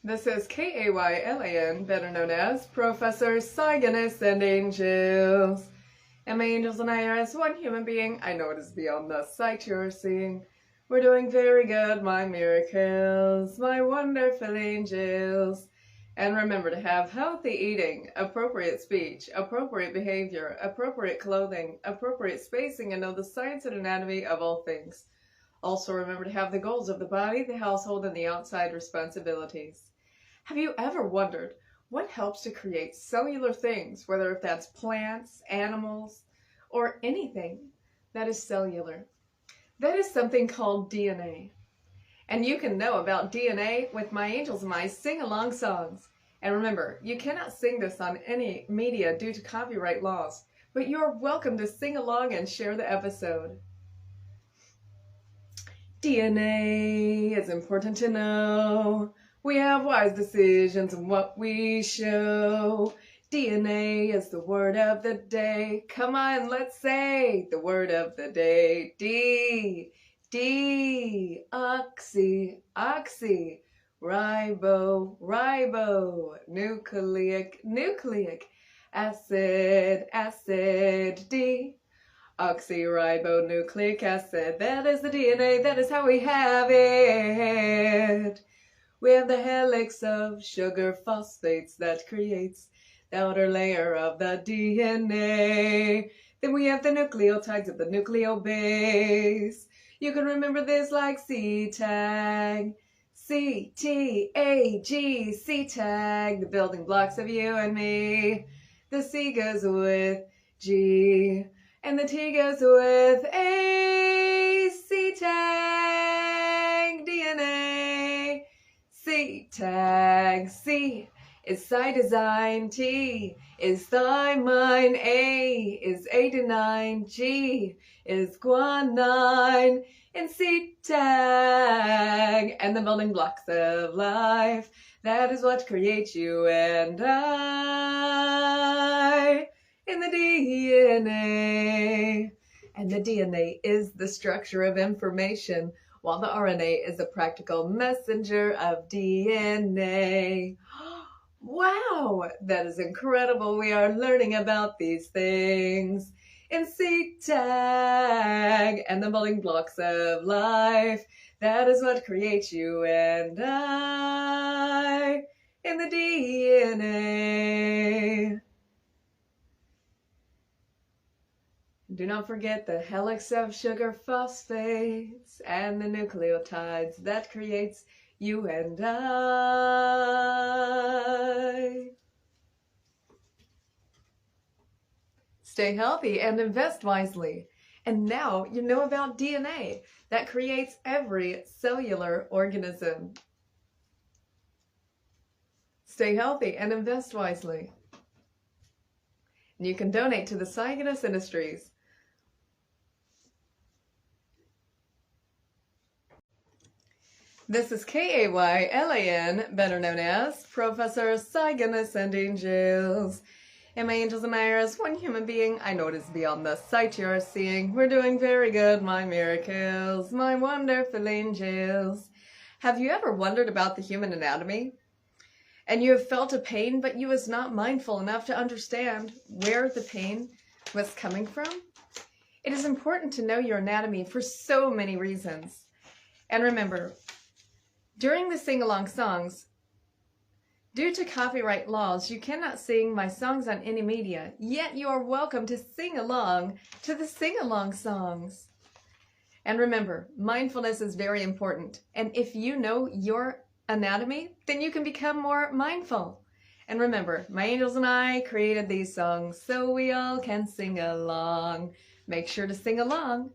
This is Kaylan, better known as Professor Cygnus and Angels. And my angels and I are as one human being. I know it is beyond the sight you're seeing. We're doing very good, my miracles, my wonderful angels. And remember to have healthy eating, appropriate speech, appropriate behavior, appropriate clothing, appropriate spacing, and know the science and anatomy of all things. Also remember to have the goals of the body, the household, and the outside responsibilities. Have you ever wondered what helps to create cellular things, whether if that's plants, animals, or anything that is cellular? That is something called DNA. And you can know about DNA with my angels and my sing-along songs. And remember, you cannot sing this on any media due to copyright laws, but you're welcome to sing along and share the episode. DNA is important to know. We have wise decisions in what we show. DNA is the word of the day. Come on, let's say the word of the day. Oxy, ribo, nucleic acid, D. Oxyribonucleic acid, that is the DNA, that is how we have it. We have the helix of sugar phosphates that creates the outer layer of the DNA. Then we have the nucleotides of the nucleobase. You can remember this like C-tag, C-T-A-G, C-tag, the building blocks of you and me. The C goes with G. And the T goes with A, C-tag, DNA, C-tag, C is cytosine, T is thymine, A is adenine, G is guanine, and C-tag, and the building blocks of life. That is what creates you and I. In the DNA. And the DNA is the structure of information, while the RNA is a practical messenger of DNA. Wow, that is incredible. We are learning about these things in C-tag and the building blocks of life. That is what creates you and I in the DNA. Do not forget the helix of sugar phosphates and the nucleotides that creates you and I. Stay healthy and invest wisely. And now you know about DNA that creates every cellular organism. Stay healthy and invest wisely. And you can donate to the Cygnus Industries. This is Kaylan, better known as Professor Cygnus and Angels. And my angels and I are as one human being. I know it is beyond the sight you are seeing. We're doing very good, my miracles, my wonderful angels. Have you ever wondered about the human anatomy? And you have felt a pain, but you was not mindful enough to understand where the pain was coming from? It is important to know your anatomy for so many reasons. And remember, during the sing-along songs, due to copyright laws, you cannot sing my songs on any media, yet you are welcome to sing along to the sing-along songs. And remember, mindfulness is very important. And if you know your anatomy, then you can become more mindful. And remember, my angels and I created these songs so we all can sing along. Make sure to sing along.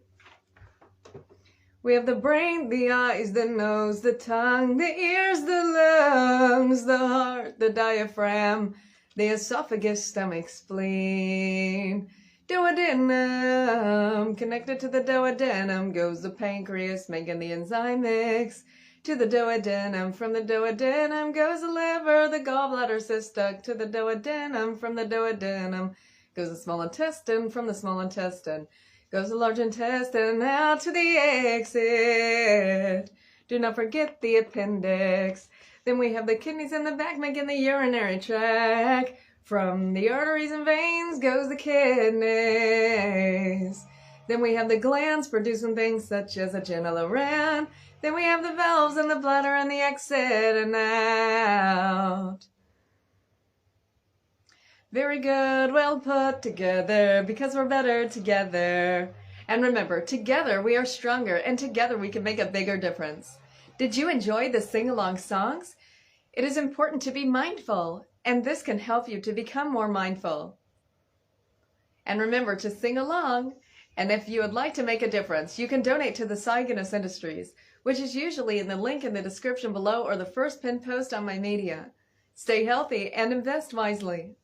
We have the brain, the eyes, the nose, the tongue, the ears, the lungs, the heart, the diaphragm, the esophagus, stomach, spleen, duodenum. Connected to the duodenum goes the pancreas, making the enzyme mix. To the duodenum, from the duodenum goes the liver, the gallbladder cyst stuck to the duodenum, from the duodenum goes the small intestine, from the small intestine goes the large intestine out to the exit. Do not forget the appendix. Then we have the kidneys in the back making the urinary tract. From the arteries and veins goes the kidneys. Then we have the glands producing things such as adrenaline. Then we have the valves in the bladder and the exit and out. Very good, well put together, because we're better together. And remember, together we are stronger, and together we can make a bigger difference. Did you enjoy the sing-along songs? It is important to be mindful, and this can help you to become more mindful. And remember to sing along, and if you would like to make a difference, you can donate to the Cygnus Industries, which is usually in the link in the description below or the first pinned post on my media. Stay healthy and invest wisely.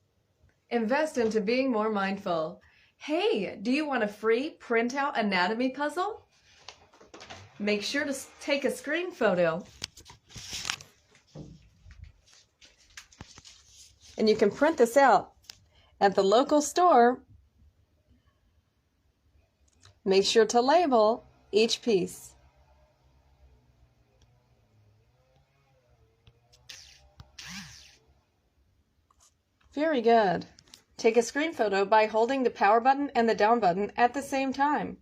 Invest into being more mindful. Hey, do you want a free printout anatomy puzzle? Make sure to take a screen photo. And you can print this out at the local store. Make sure to label each piece. Very good. Take a screen photo by holding the power button and the down button at the same time.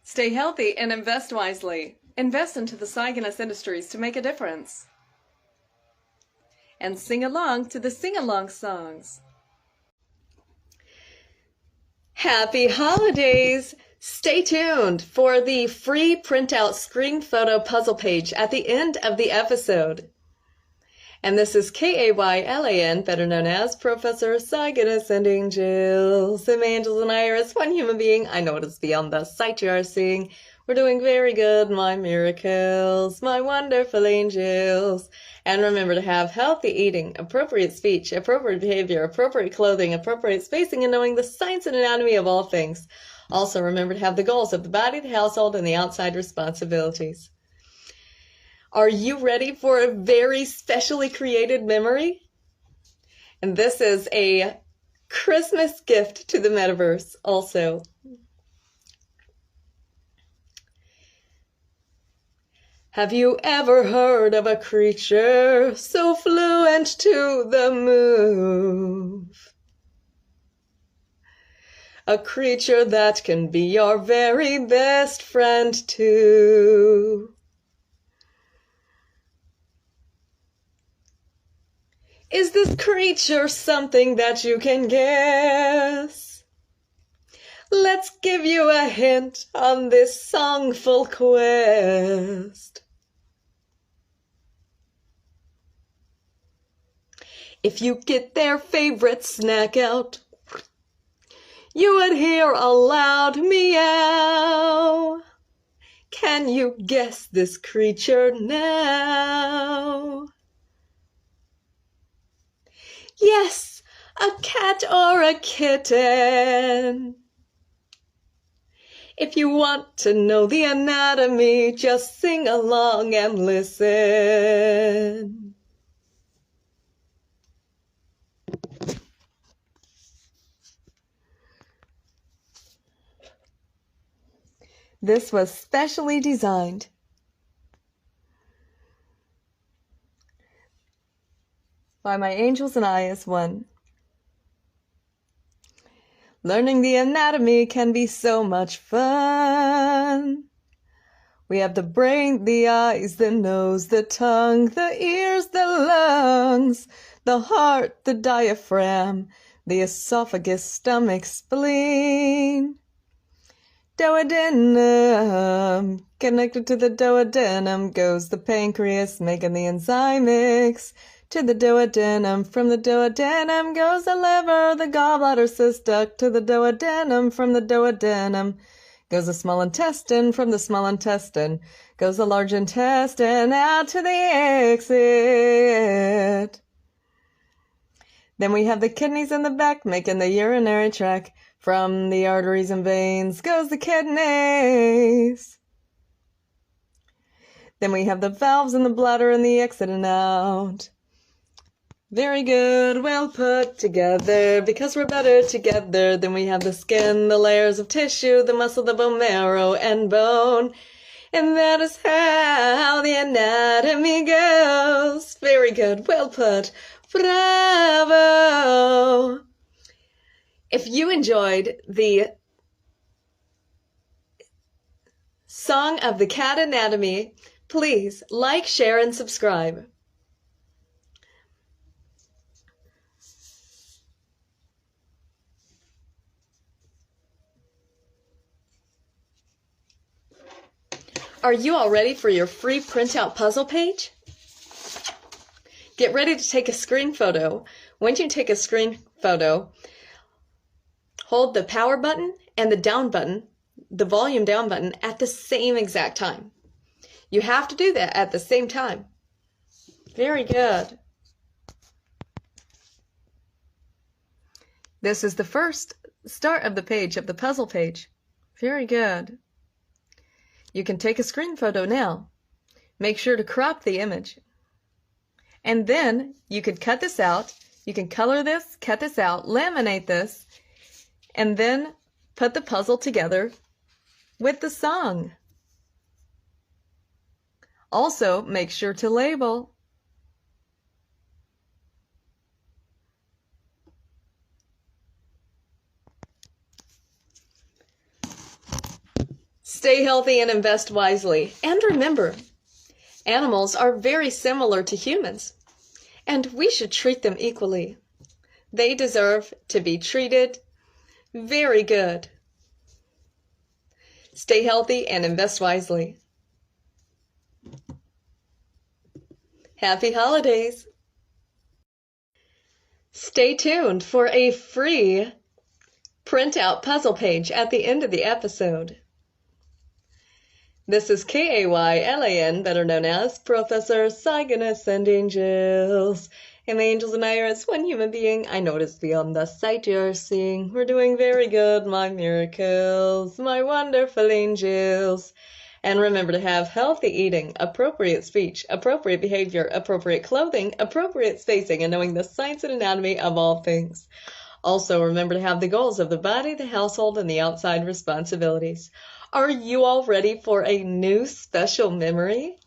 Stay healthy and invest wisely. Invest into the Cygnus Industries to make a difference. And sing along to the sing-along songs. Happy holidays! Stay tuned for the free printout screen photo puzzle page at the end of the episode. And this is K-A-Y-L-A-N, better known as Professor Cygnus sending Jill. Some angels and Iris, one human being. I know it is beyond the sight you are seeing. We're doing very good, my miracles, my wonderful angels. And remember to have healthy eating, appropriate speech, appropriate behavior, appropriate clothing, appropriate spacing, and knowing the science and anatomy of all things. Also remember to have the goals of the body, the household, and the outside responsibilities. Are you ready for a very specially created memory? And this is a Christmas gift to the metaverse also. Have you ever heard of a creature so fluent to the move? A creature that can be your very best friend too. Is this creature something that you can guess? Let's give you a hint on this songful quest. If you get their favorite snack out, you would hear a loud meow. Can you guess this creature now? Yes, a cat or a kitten. If you want to know the anatomy, just sing along and listen. This was specially designed by my angels and I as one. Learning the anatomy can be so much fun. We have the brain, the eyes, the nose, the tongue, the ears, the lungs, the heart, the diaphragm, the esophagus, stomach, spleen. Duodenum. Connected to the duodenum goes the pancreas, making the enzyme mix. To the duodenum, from the duodenum goes the liver, the gallbladder cyst to the duodenum, from the duodenum goes the small intestine, from the small intestine goes the large intestine, out to the exit. Then we have the kidneys in the back, making the urinary tract. From the arteries and veins goes the kidneys. Then we have the valves in the bladder and the exit and out. Very good, well put together, because we're better together. Then we have the skin, the layers of tissue, the muscle, the bone marrow, and bone. And that is how the anatomy goes. Very good, well put. Bravo! If you enjoyed the Song of the Cat Anatomy, please like, share, and subscribe. Are you all ready for your free printout puzzle page? Get ready to take a screen photo. Once you take a screen photo, hold the power button and the down button, the volume down button, at the same exact time. You have to do that at the same time. Very good. This is the first start of the page, of the puzzle page. Very good. You can take a screen photo now. Make sure to crop the image. And then you could cut this out. You can color this, cut this out, laminate this, and then put the puzzle together with the song. Also, make sure to label. Stay healthy and invest wisely. And remember, animals are very similar to humans, and we should treat them equally. They deserve to be treated very good. Stay healthy and invest wisely. Happy holidays! Stay tuned for a free printout puzzle page at the end of the episode. This is KAYLAN, better known as Professor Saigon Ascending Jills. And the angels and I are as one human being. I notice beyond the sight you're seeing. We're doing very good, my miracles, my wonderful angels. And remember to have healthy eating, appropriate speech, appropriate behavior, appropriate clothing, appropriate spacing, and knowing the science and anatomy of all things. Also, remember to have the goals of the body, the household, and the outside responsibilities. Are you all ready for a new special memory?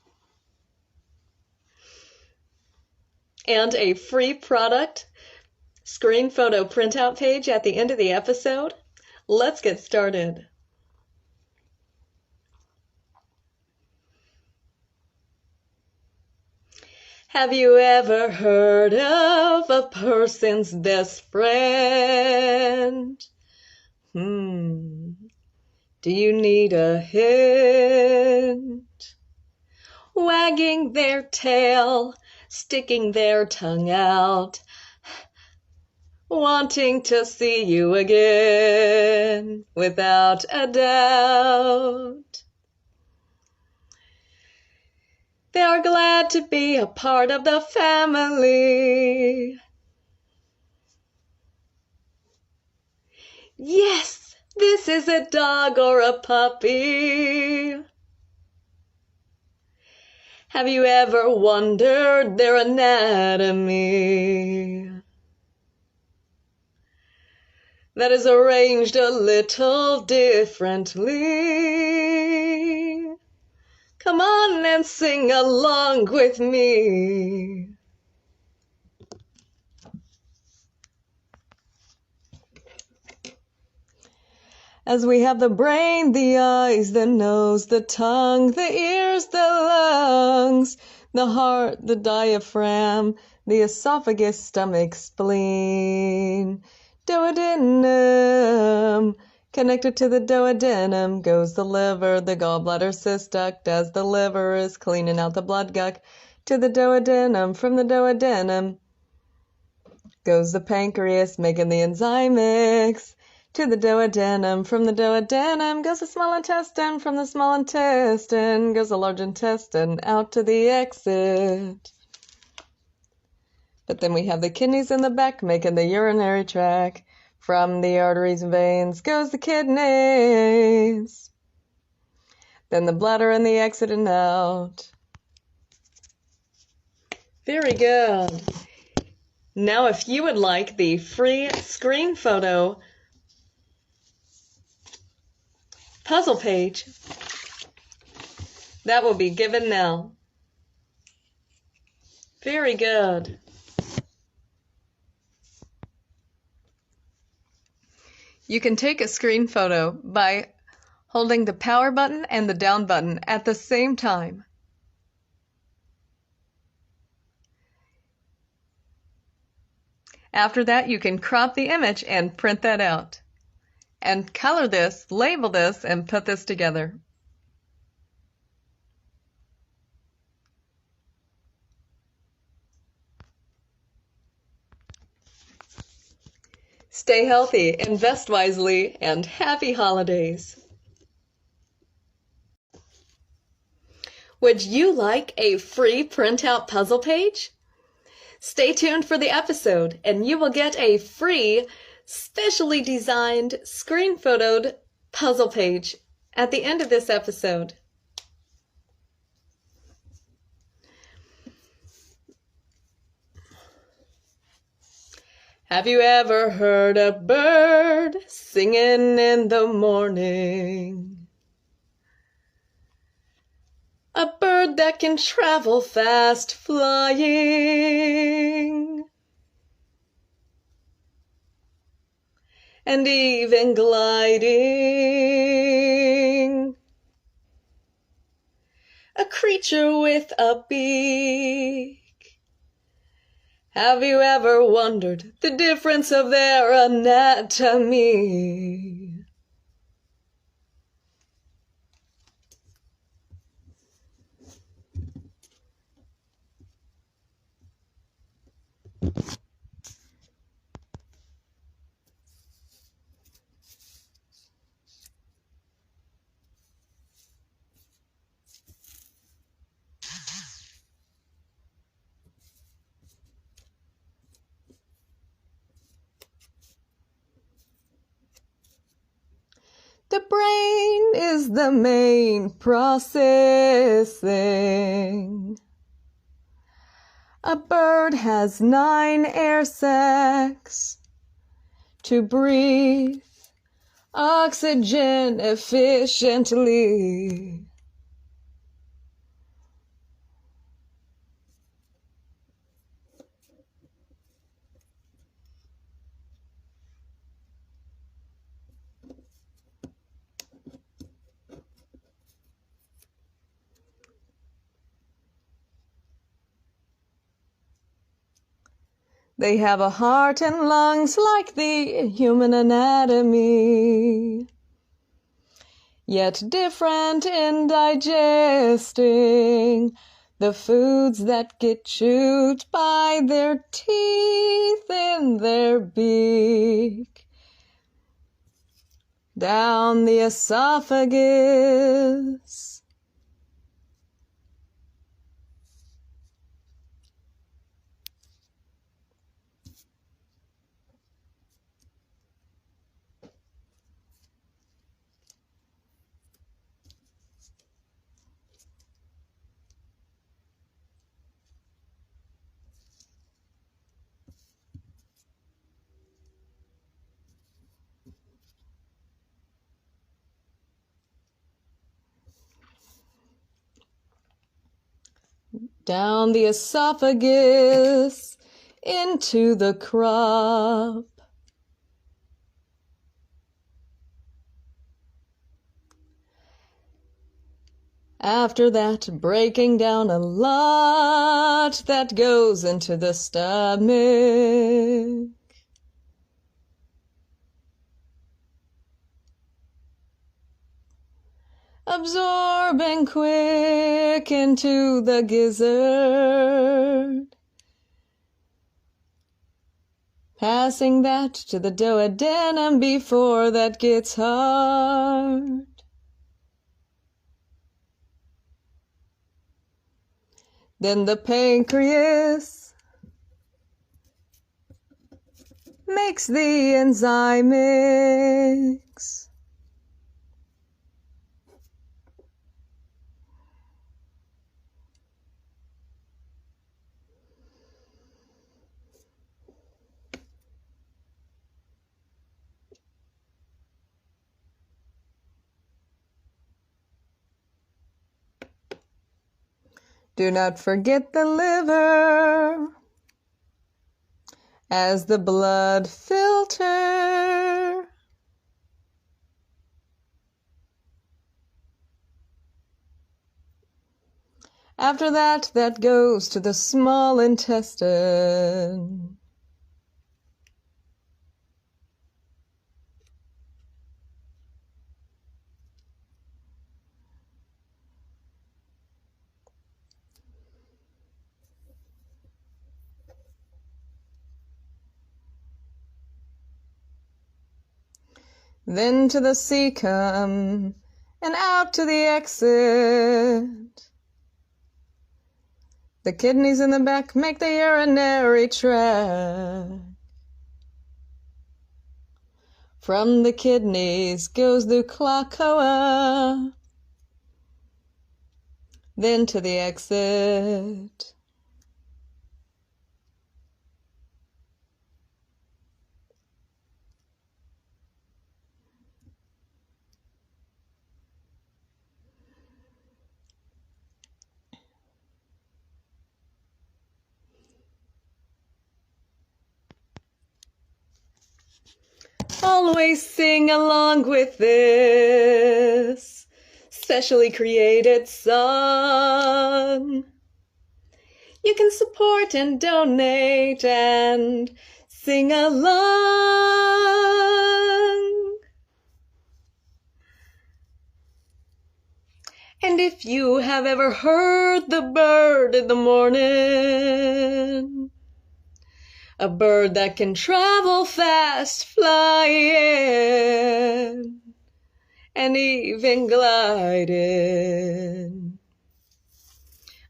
And a free product screen photo printout page at the end of the episode? Let's get started. Have you ever heard of a person's best friend? Do you need a hint? Wagging their tail, sticking their tongue out, wanting to see you again, without a doubt. They are glad to be a part of the family. Yes, this is a dog or a puppy. Have you ever wondered their anatomy? That is arranged a little differently. Come on and sing along with me. As we have the brain, the eyes, the nose, the tongue, the ears, the lungs, the heart, the diaphragm, the esophagus, stomach, spleen, duodenum. Connected to the duodenum goes the liver, the gallbladder, cyst duct, as the liver is cleaning out the blood guck. To the duodenum, from the duodenum goes the pancreas, making the enzyme mix. To the duodenum, from the duodenum goes the small intestine, from the small intestine goes the large intestine, out to the exit. But then we have the kidneys in the back, making the urinary tract. From the arteries and veins goes the kidneys. Then the bladder and the exit and out. Very good. Now, if you would like the free screen photo puzzle page, that will be given now. Very good. You can take a screen photo by holding the power button and the down button at the same time. After that, you can crop the image and print that out. And color this, label this, and put this together. Stay healthy, invest wisely, and happy holidays. Would you like a free printout puzzle page? Stay tuned for the episode, and you will get a free, specially designed, screen photoed puzzle page at the end of this episode. Have you ever heard a bird singing in the morning? A bird that can travel fast flying and even gliding. A creature with a beak. Have you ever wondered the difference of their anatomy? The brain is the main processing. A bird has 9 air sacs to breathe oxygen efficiently. They have a heart and lungs like the human anatomy, yet different in digesting the foods that get chewed by their teeth in their beak, down the esophagus. Down the esophagus into the crop. After that, breaking down a lot that goes into the stomach. Absorbing quick into the gizzard. Passing that to the duodenum before that gets hard. Then the pancreas makes the enzyme mix. Do not forget the liver as the blood filter. After that, that goes to the small intestine. Then to the cecum, and out to the exit. The kidneys in the back make the urinary tract. From the kidneys goes the cloaca, then to the exit. Always sing along with this specially created song. You can support and donate and sing along. And if you have ever heard the bird in the morning, a bird that can travel fast, fly in, and even glide in.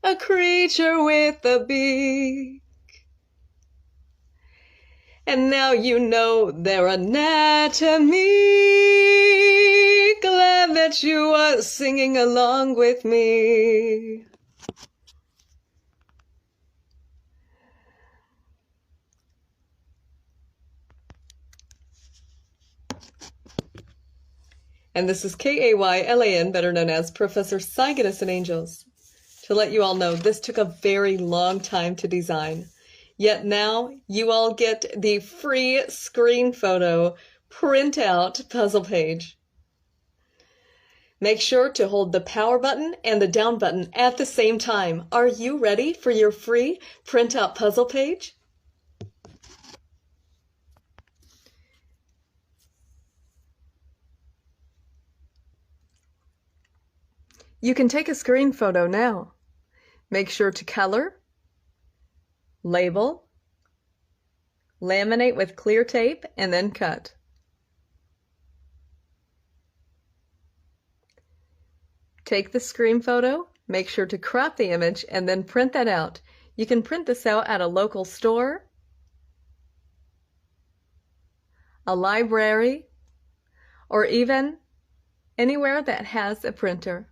A creature with a beak. And now you know their anatomy. Glad that you are singing along with me. And this is K-A-Y-L-A-N, better known as Professor Cygnus and Angels. To let you all know, this took a very long time to design. Yet now, you all get the free screen photo printout puzzle page. Make sure to hold the power button and the down button at the same time. Are you ready for your free printout puzzle page? You can take a screen photo now. Make sure to color, label, laminate with clear tape, and then cut. Take the screen photo, make sure to crop the image, and then print that out. You can print this out at a local store, a library, or even anywhere that has a printer.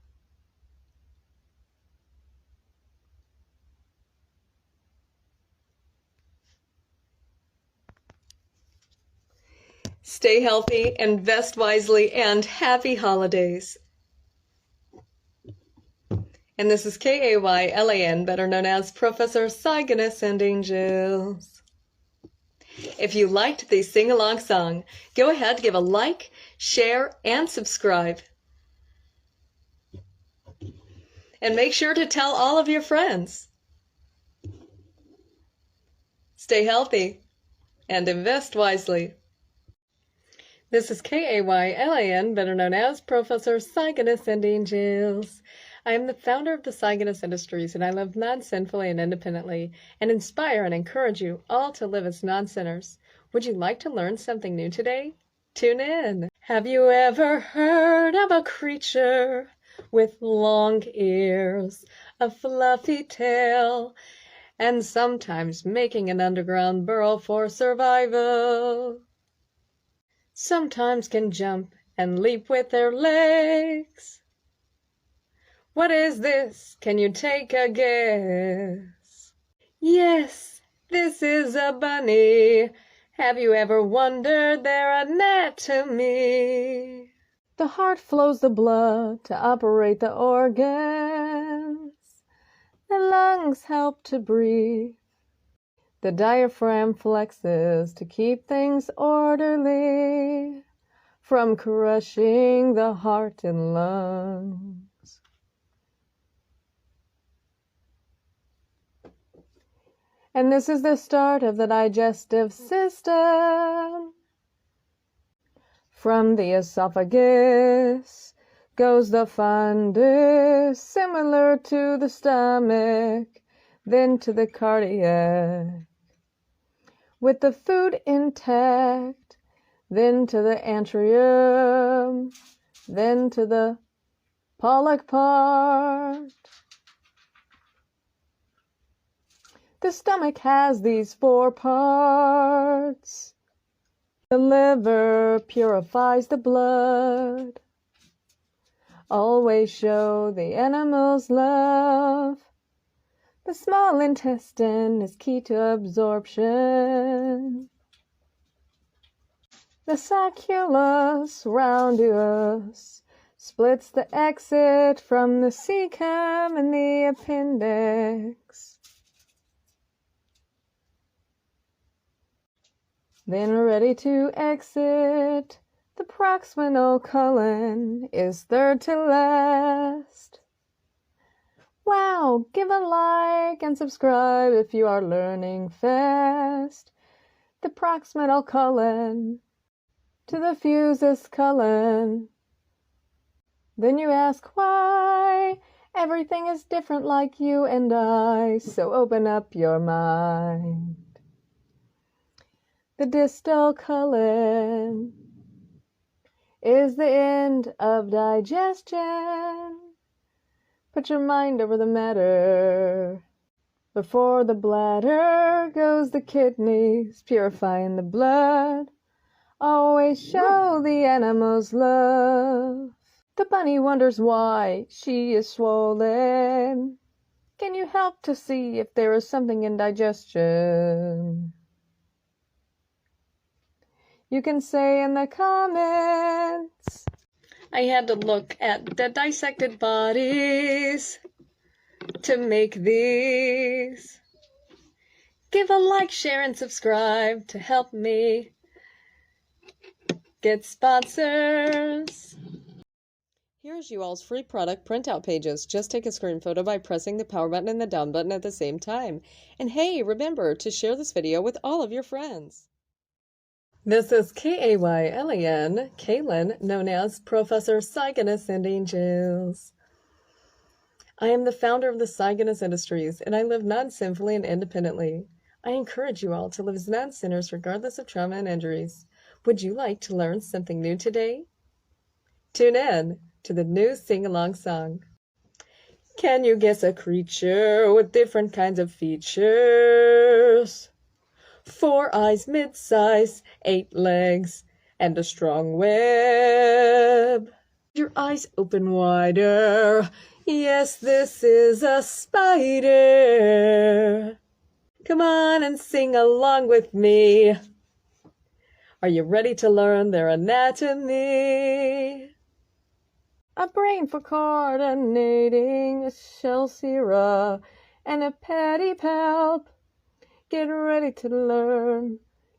Stay healthy, invest wisely, and happy holidays. And this is K-A-Y-L-A-N, better known as Professor Cygnus and Angels. If you liked the sing-along song, go ahead, give a like, share, and subscribe. And make sure to tell all of your friends. Stay healthy and invest wisely. This is K-A-Y-L-A-N, better known as Professor Cygnus and Angels. I am the founder of the Cygnus Industries, and I live non-sinfully and independently, and inspire and encourage you all to live as non-sinners. Would you like to learn something new today? Tune in. Have you ever heard of a creature with long ears, a fluffy tail, and sometimes making an underground burrow for survival? Sometimes can jump and leap with their legs. What is this? Can you take a guess? Yes, this is a bunny. Have you ever wondered their anatomy? The heart flows the blood to operate the organs. The lungs help to breathe. The diaphragm flexes to keep things orderly from crushing the heart and lungs. And this is the start of the digestive system. From the esophagus goes the fundus, similar to the stomach, then to the cardiac. With the food intact, then to the antrium, then to the Pollock part. The stomach has these 4 parts. The liver purifies the blood. Always show the animals love. The small intestine is key to absorption. The sacculus roundus splits the exit from the cecum and the appendix. Then ready to exit, the proximal colon is third to last. Wow, give a like and subscribe if you are learning fast. The proximal colon to the fusus colon. Then you ask why. Everything is different like you and I, so open up your mind. The distal colon is the end of digestion. Put your mind over the matter. Before the bladder goes the kidneys, purifying the blood. Always show the animals love. The bunny wonders why she is swollen. Can you help to see if there is something in digestion? You can say in the comments. I had to look at the dissected bodies to make these. Give a like, share, and subscribe to help me get sponsors. Here's you all's free product printout pages. Just take a screen photo by pressing the power button and the down button at the same time. And hey, remember to share this video with all of your friends. This is K-A-Y-L-E-N, Kaylin, known as Professor Cyganus and Angels. I am the founder of the Cyganus Industries, and I live non-sinfully and independently. I encourage you all to live as non-sinners regardless of trauma and injuries. Would you like to learn something new today? Tune in to the new sing-along song. Can you guess a creature with different kinds of features? 4 eyes, mid-size, 8 legs, and a strong web. Your eyes open wider. Yes, this is a spider. Come on and sing along with me. Are you ready to learn their anatomy? A brain for coordinating, a sclera, and a pedipalp. Get ready to learn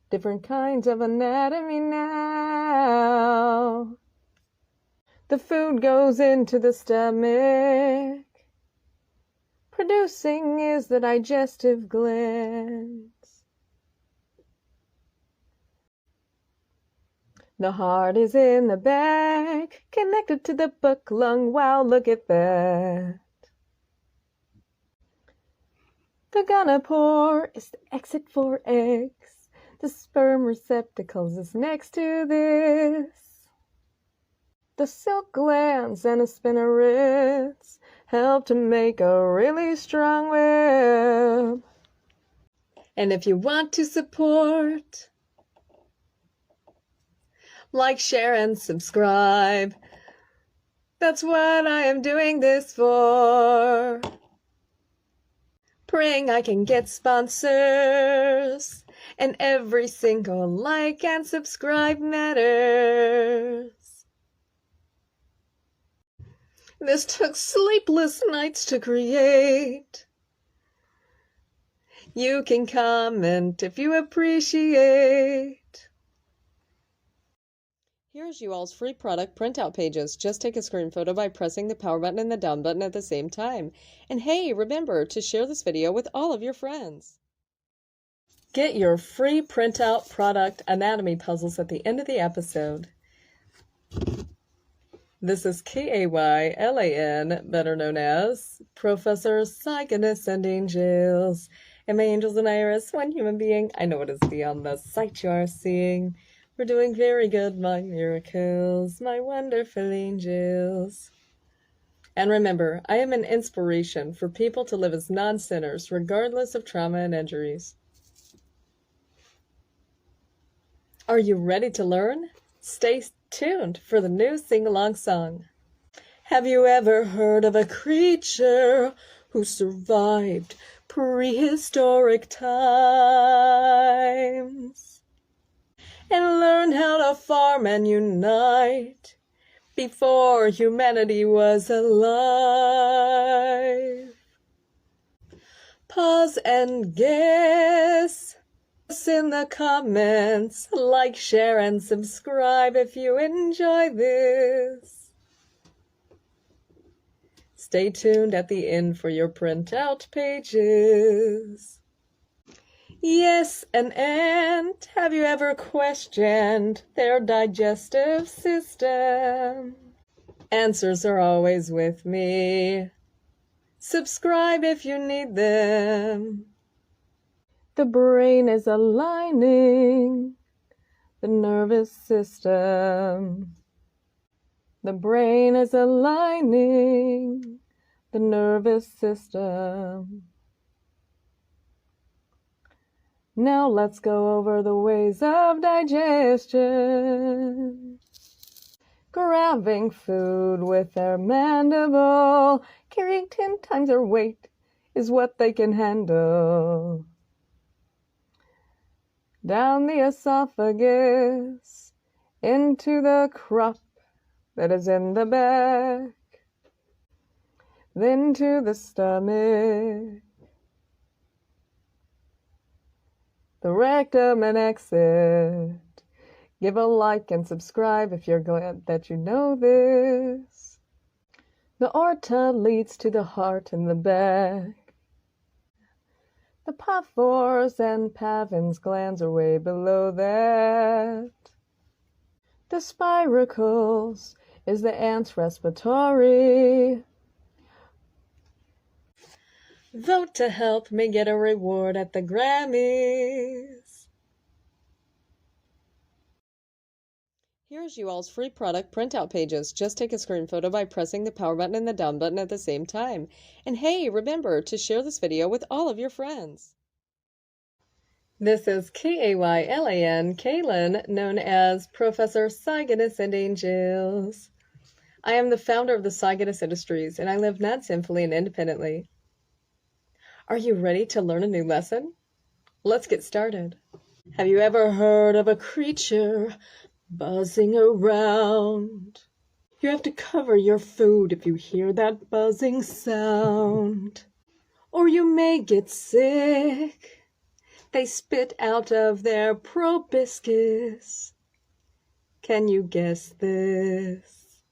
different kinds of anatomy now. The food goes into the stomach. Producing is the digestive glands. The heart is in the back, connected to the book lung. Wow, look at that. The gonopore is the exit for eggs. The sperm receptacles is next to this. The silk glands and the spinnerets help to make a really strong web. And if you want to support, like, share, and subscribe. That's what I am doing this for. Praying I can get sponsors, and every single like and subscribe matters. This took sleepless nights to create. You can comment if you appreciate. Here's you all's free product printout pages. Just take a screen photo by pressing the power button and the down button at the same time. And hey, remember to share this video with all of your friends. Get your free printout product anatomy puzzles at the end of the episode. This is KAYLAN, better known as Professor Psygonus and Angels. And my angels and I are as one human being. I know it is beyond the sight you are seeing. We're doing very good, my miracles, my wonderful angels. And remember, I am an inspiration for people to live as non-sinners, regardless of trauma and injuries. Are you ready to learn? Stay tuned for the new sing-along song. Have you ever heard of a creature who survived prehistoric times and learned how to farm and unite before humanity was alive? Pause and guess in the comments. Like, share, and subscribe if you enjoy this. Stay tuned at the end for your printout pages. Yes, an ant. Have you ever questioned their digestive system? Answers are always with me. Subscribe if you need them. The brain is aligning the nervous system. The brain is aligning the nervous system. Now let's go over the ways of digestion. Grabbing food with their mandible, carrying 10 times their weight is what they can handle. Down the esophagus, into the crop that is in the back, then to the stomach, the rectum and exit. Give a like and subscribe if you're glad that you know this. The aorta leads to the heart in the back. The Paphos and Pavins glands are way below that. The spiracles is the ant's respiratory. Vote to help me get a reward at the Grammys. Here's you all's free product printout pages. Just take a screen photo by pressing the power button and the down button at the same time. And hey, remember to share this video with all of your friends. This is KAYLAN, Kaylin, known as Professor Psygonus and Angels. I am the founder of the Psygonus Industries, and I live non-sinfully and independently. Are you ready to learn a new lesson? Let's get started. Have you ever heard of a creature buzzing around? You have to cover your food if you hear that buzzing sound, or you may get sick. They spit out of their proboscis. Can you guess this?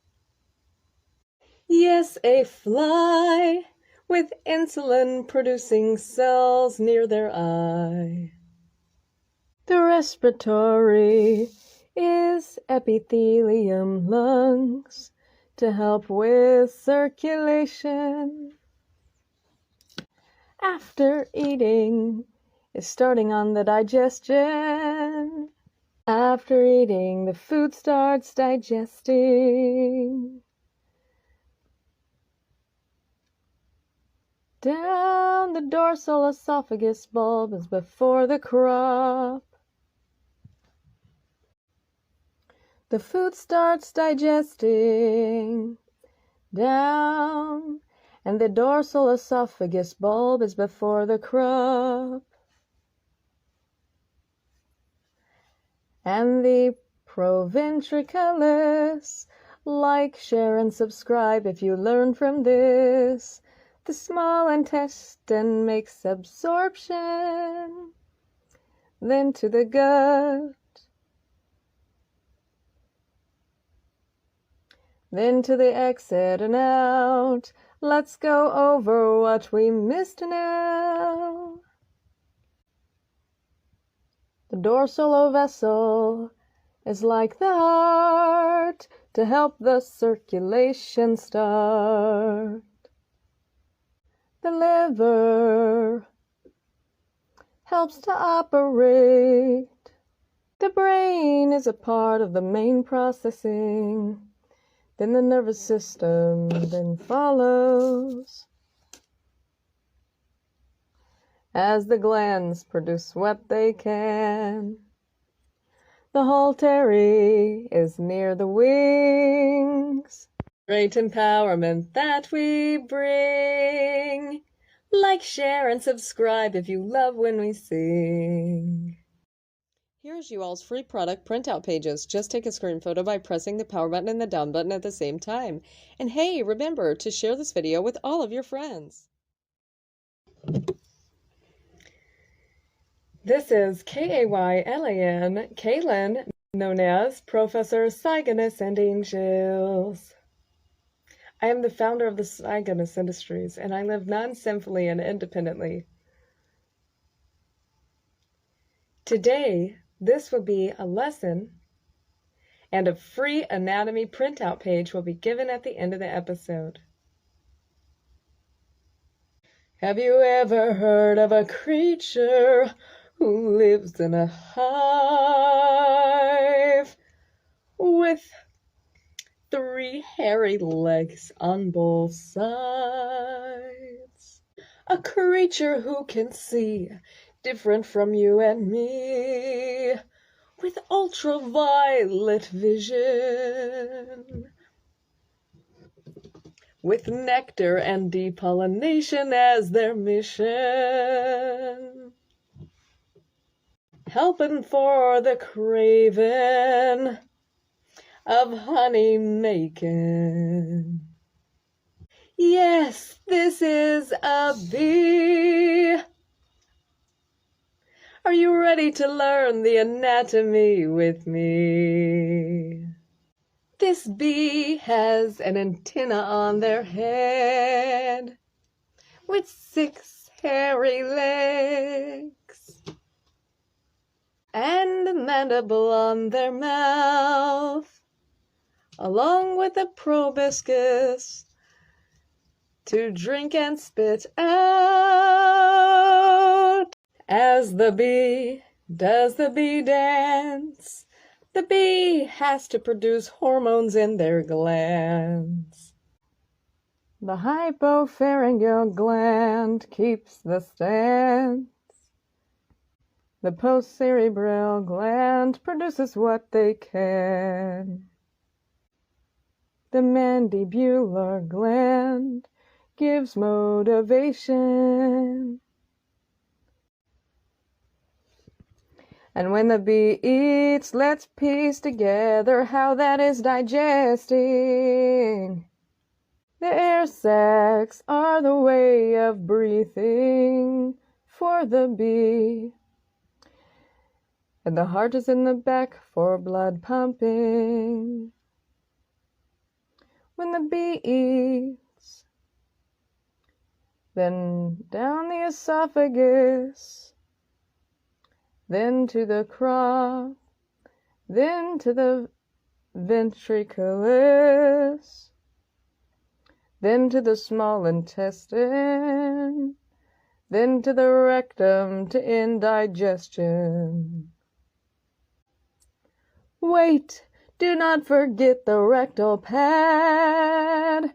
Yes, a fly with insulin-producing cells near their eye. The respiratory is epithelium lungs to help with circulation. After eating is starting on the digestion. After eating, the food starts digesting. Down the dorsal esophagus bulb is before the crop. The food starts digesting. Down, and the dorsal esophagus bulb is before the crop. And the proventriculus. Like, share, and subscribe if you learn from this. The small intestine makes absorption, then to the gut, then to the exit and out. Let's go over what we missed now. The dorsal vessel is like the heart to help the circulation start. The liver helps to operate. The brain is a part of the main processing. Then the nervous system then follows, as the glands produce what they can. The whole terry is near the wings. Great empowerment that we bring. Like, share, and subscribe if you love when we sing. Here's you all's free product printout pages. Just take a screen photo by pressing the power button and the down button at the same time. And hey, remember to share this video with all of your friends. This is K-A-Y-L-A-N, Kaylin, known as Professor Cygonus and Angels. I am the founder of the Cygonus Industries, and I live non-sinfully and independently. Today, this will be a lesson, and a free anatomy printout page will be given at the end of the episode. Have you ever heard of a creature who lives in a hive with 3 hairy legs on both sides? A creature who can see different from you and me, with ultraviolet vision, with nectar and depollination as their mission, helping for the craving of honey making. Yes, this is a bee. Are you ready to learn the anatomy with me? This bee has an antenna on their head with 6 hairy legs and a mandible on their mouth, along with a proboscis to drink and spit out. As the bee does the bee dance, the bee has to produce hormones in their glands. The hypopharyngeal gland keeps the stance. The postcerebral gland produces what they can. The mandibular gland gives motivation. And when the bee eats, let's piece together how that is digesting. The air sacs are the way of breathing for the bee. And the heart is in the back for blood pumping. When the bee eats, then down the esophagus, then to the crop, then to the ventriculus, then to the small intestine, then to the rectum to end digestion. Wait, do not forget the rectal pad,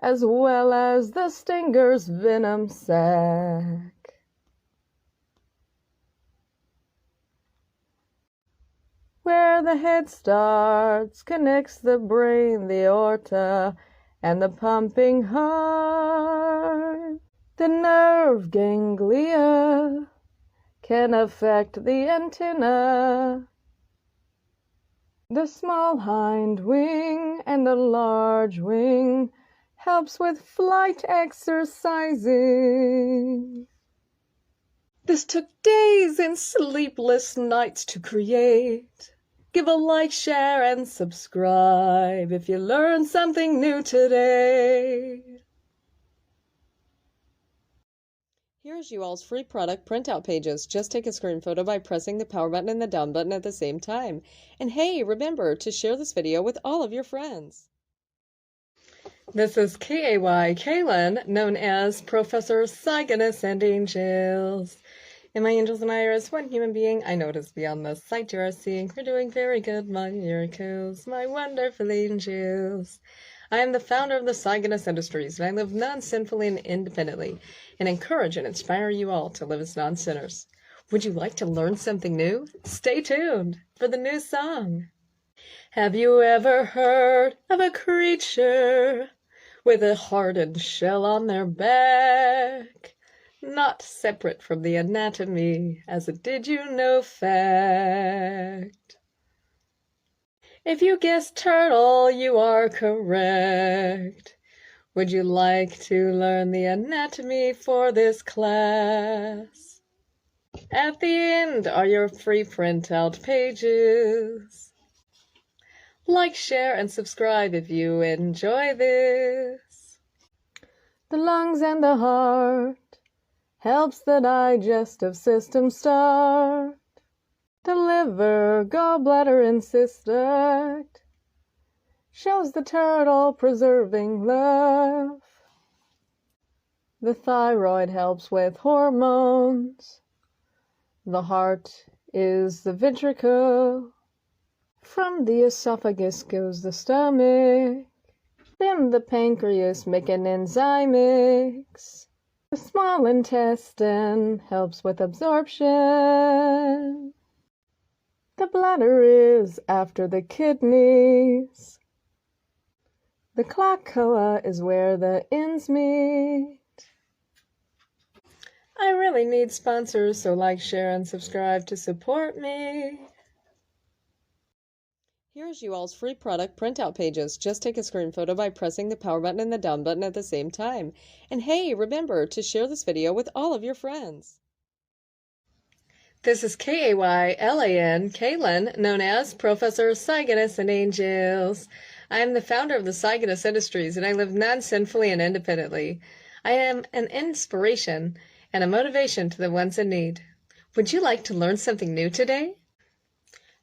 as well as the stinger's venom sac. Where the head starts, connects the brain, the aorta, and the pumping heart. The nerve ganglia can affect the antenna, The small hind wing and the large wing helps with flight exercising. This took days and sleepless nights to create. Give a like, share, and subscribe if you learned something new today. Here's you all's free product printout pages. Just take a screen photo by pressing the power button and the down button at the same time. And hey, remember to share this video with all of your friends. This is K-A-Y, Kaylin, known as Professor Cygnus and Angels. And my angels and I are as one human being. I know it is beyond the sight you are seeing. We're doing very good, my miracles, my wonderful angels. I am the founder of the Cygnus Industries, and I live non-sinfully and independently, and encourage and inspire you all to live as non-sinners. Would you like to learn something new? Stay tuned for the new song. Have you ever heard of a creature with a hardened shell on their back? Not separate from the anatomy as a did-you-know fact. If you guessed turtle, you are correct. Would you like to learn the anatomy for this class? At the end are your free printout pages. Like, share, and subscribe if you enjoy this. The lungs and the heart helps the digestive system start. The liver, gallbladder, and cyst duct shows the turtle preserving love. The thyroid helps with hormones. The heart is the ventricle. From the esophagus goes the stomach. Then the pancreas make an enzyme mix. The small intestine helps with absorption. The bladder is after the kidneys. The cloaca is where the ends meet. I really need sponsors, so like, share, and subscribe to support me. Here's you all's free product printout pages. Just take a screen photo by pressing the power button and the down button at the same time. And hey, remember to share this video with all of your friends. This is K-A-Y-L-A-N, Kaylin, known as Professor Cygnus and Angels. I am the founder of the Cygnus Industries, and I live non-sinfully and independently. I am an inspiration and a motivation to the ones in need. Would you like to learn something new today?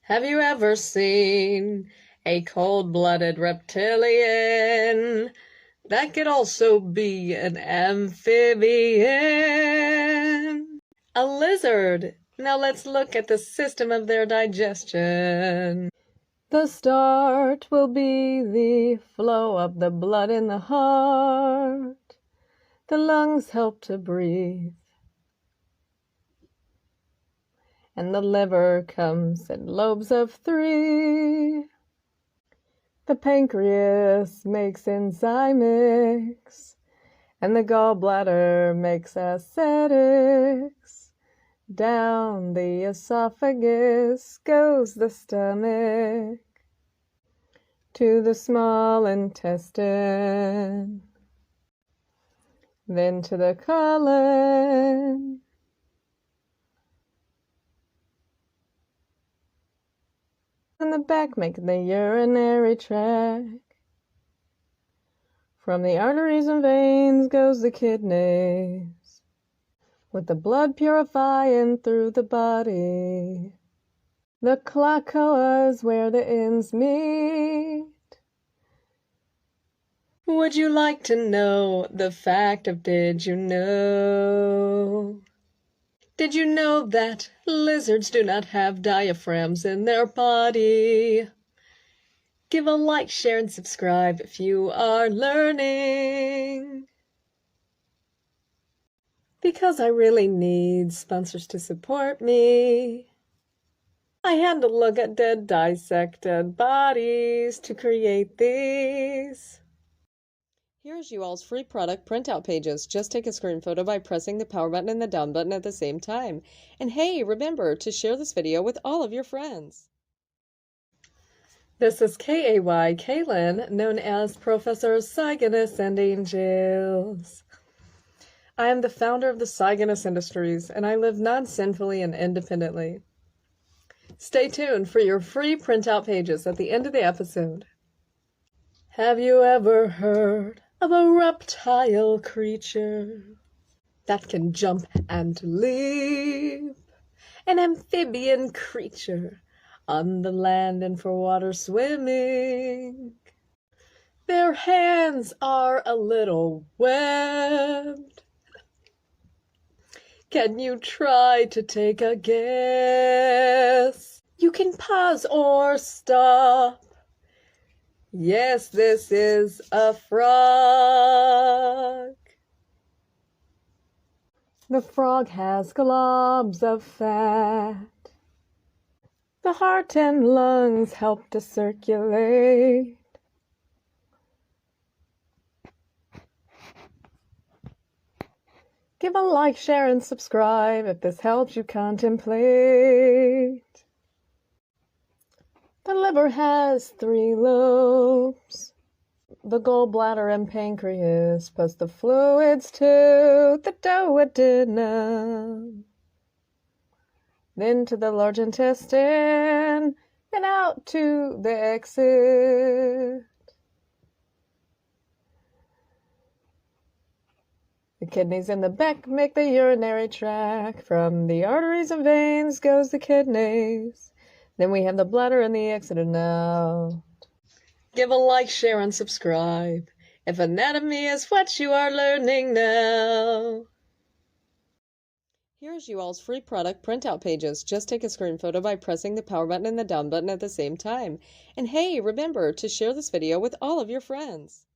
Have you ever seen a cold-blooded reptilian? That could also be an amphibian. A lizard. Now let's look at the system of their digestion. The start will be the flow of the blood in the heart. The lungs help to breathe. And the liver comes in lobes of 3. The pancreas makes enzymics. And the gallbladder makes acetics. Down the esophagus goes the stomach to the small intestine, then to the colon, and the back make the urinary tract. From the arteries and veins goes the kidneys, with the blood purifying through the body. The cloaca is where the ends meet. Would you like to know the fact of did you know? Did you know that lizards do not have diaphragms in their body? Give a like, share, and subscribe if you are learning. Because I really need sponsors to support me. I had to look at dead, dissected bodies to create these. Here's you all's free product printout pages. Just take a screen photo by pressing the power button and the down button at the same time. And hey, remember to share this video with all of your friends. This is K-A-Y, Kaylin, known as Professor Cygonus and Angels. I am the founder of the Cygonus Industries, and I live non-sinfully and independently. Stay tuned for your free printout pages at the end of the episode. Have you ever heard of a reptile creature that can jump and leap? An amphibian creature on the land and for water swimming. Their hands are a little webbed. Can you try to take a guess? You can pause or stop. Yes, this is a frog. The frog has globs of fat. The heart and lungs help to circulate. Give a like, share, and subscribe if this helps you contemplate. The liver has 3 lobes. The gallbladder and pancreas plus the fluids to the duodenum. Then to the large intestine, then out to the exit. The kidneys in the back make the urinary tract. From the arteries and veins goes the kidneys. Then we have the bladder and the exit and out. Give a like, share, and subscribe if anatomy is what you are learning now. Here's you all's free product printout pages. Just take a screen photo by pressing the power button and the down button at the same time. And hey, remember to share this video with all of your friends.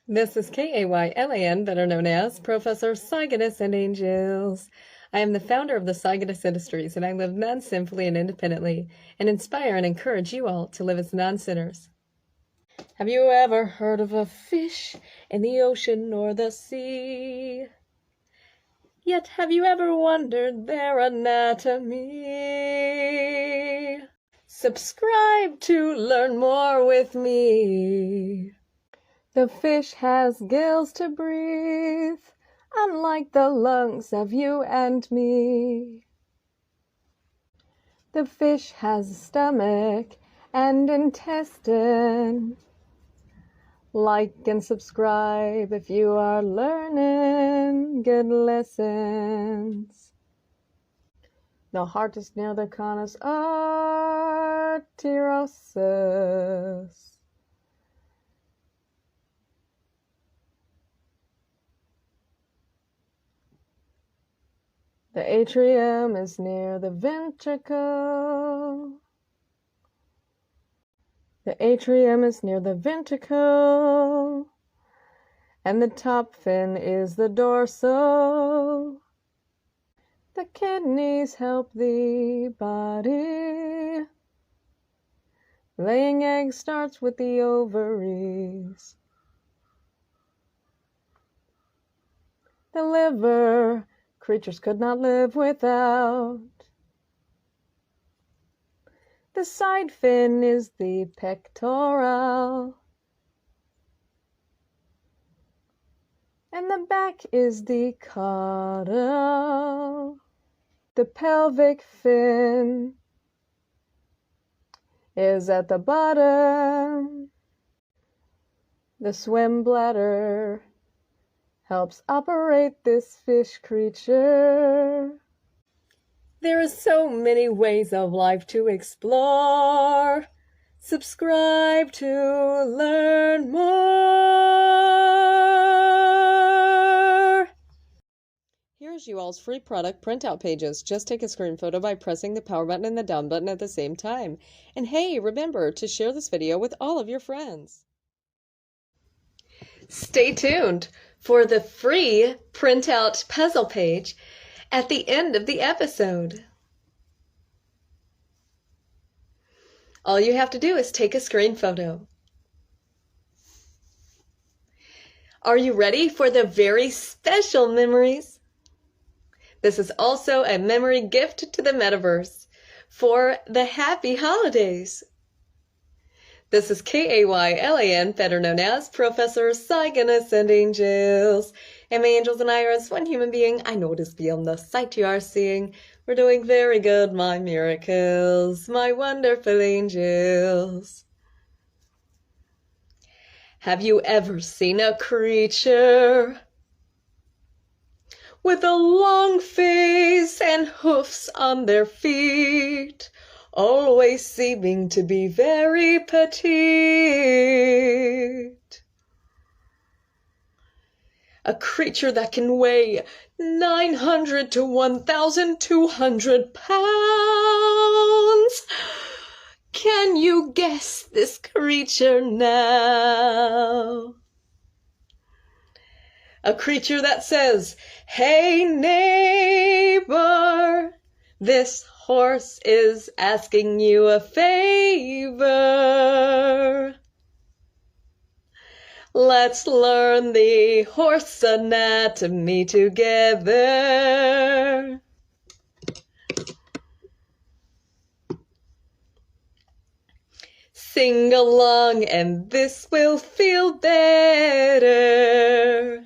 This is Kaylin, better known as Professor Cygonus and Angels. I am the founder of the Cygonus Industries, and I live non-sinfully and independently, and inspire and encourage you all to live as non-sinners. Have you ever heard of a fish in the ocean or the sea? Yet have you ever wondered their anatomy? Subscribe to learn more with me. The fish has gills to breathe, unlike the lungs of you and me. The fish has a stomach and intestine. Like and subscribe if you are learning good lessons. The heart is near the conus arteriosus. The atrium is near the ventricle. The atrium is near the ventricle. And the top fin is the dorsal. The kidneys help the body. Laying eggs starts with the ovaries. The liver, creatures could not live without. The side fin is the pectoral. And the back is the caudal. The pelvic fin is at the bottom. The swim bladder helps operate this fish creature. There are so many ways of life to explore. Subscribe to learn more. Here's you all's free product printout pages. Just take a screen photo by pressing the power button and the down button at the same time. And hey, remember to share this video with all of your friends. Stay tuned for the free printout puzzle page at the end of the episode. All you have to do is take a screen photo. Are you ready for the very special memories? This is also a memory gift to the metaverse for the happy holidays. This is KAYLAN, better known as Professor Saigon Ascending Jills. And my angels and I are as one human being. I know it is beyond the sight you are seeing. We're doing very good, my miracles, my wonderful angels. Have you ever seen a creature with a long face and hoofs on their feet, always seeming to be very petite? A creature that can weigh 900 to 1,200 pounds. Can you guess this creature now? A creature that says, "Hey neighbor, this horse is asking you a favor. Let's learn the horse anatomy together." Sing along and this will feel better.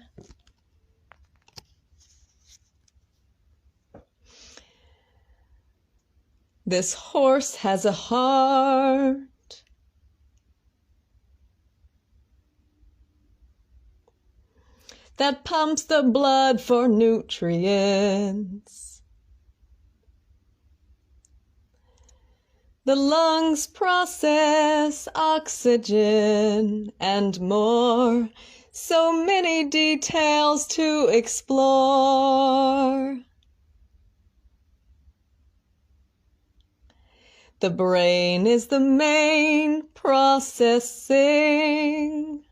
This horse has a heart that pumps the blood for nutrients. The lungs process oxygen and more. So many details to explore. The brain is the main processing.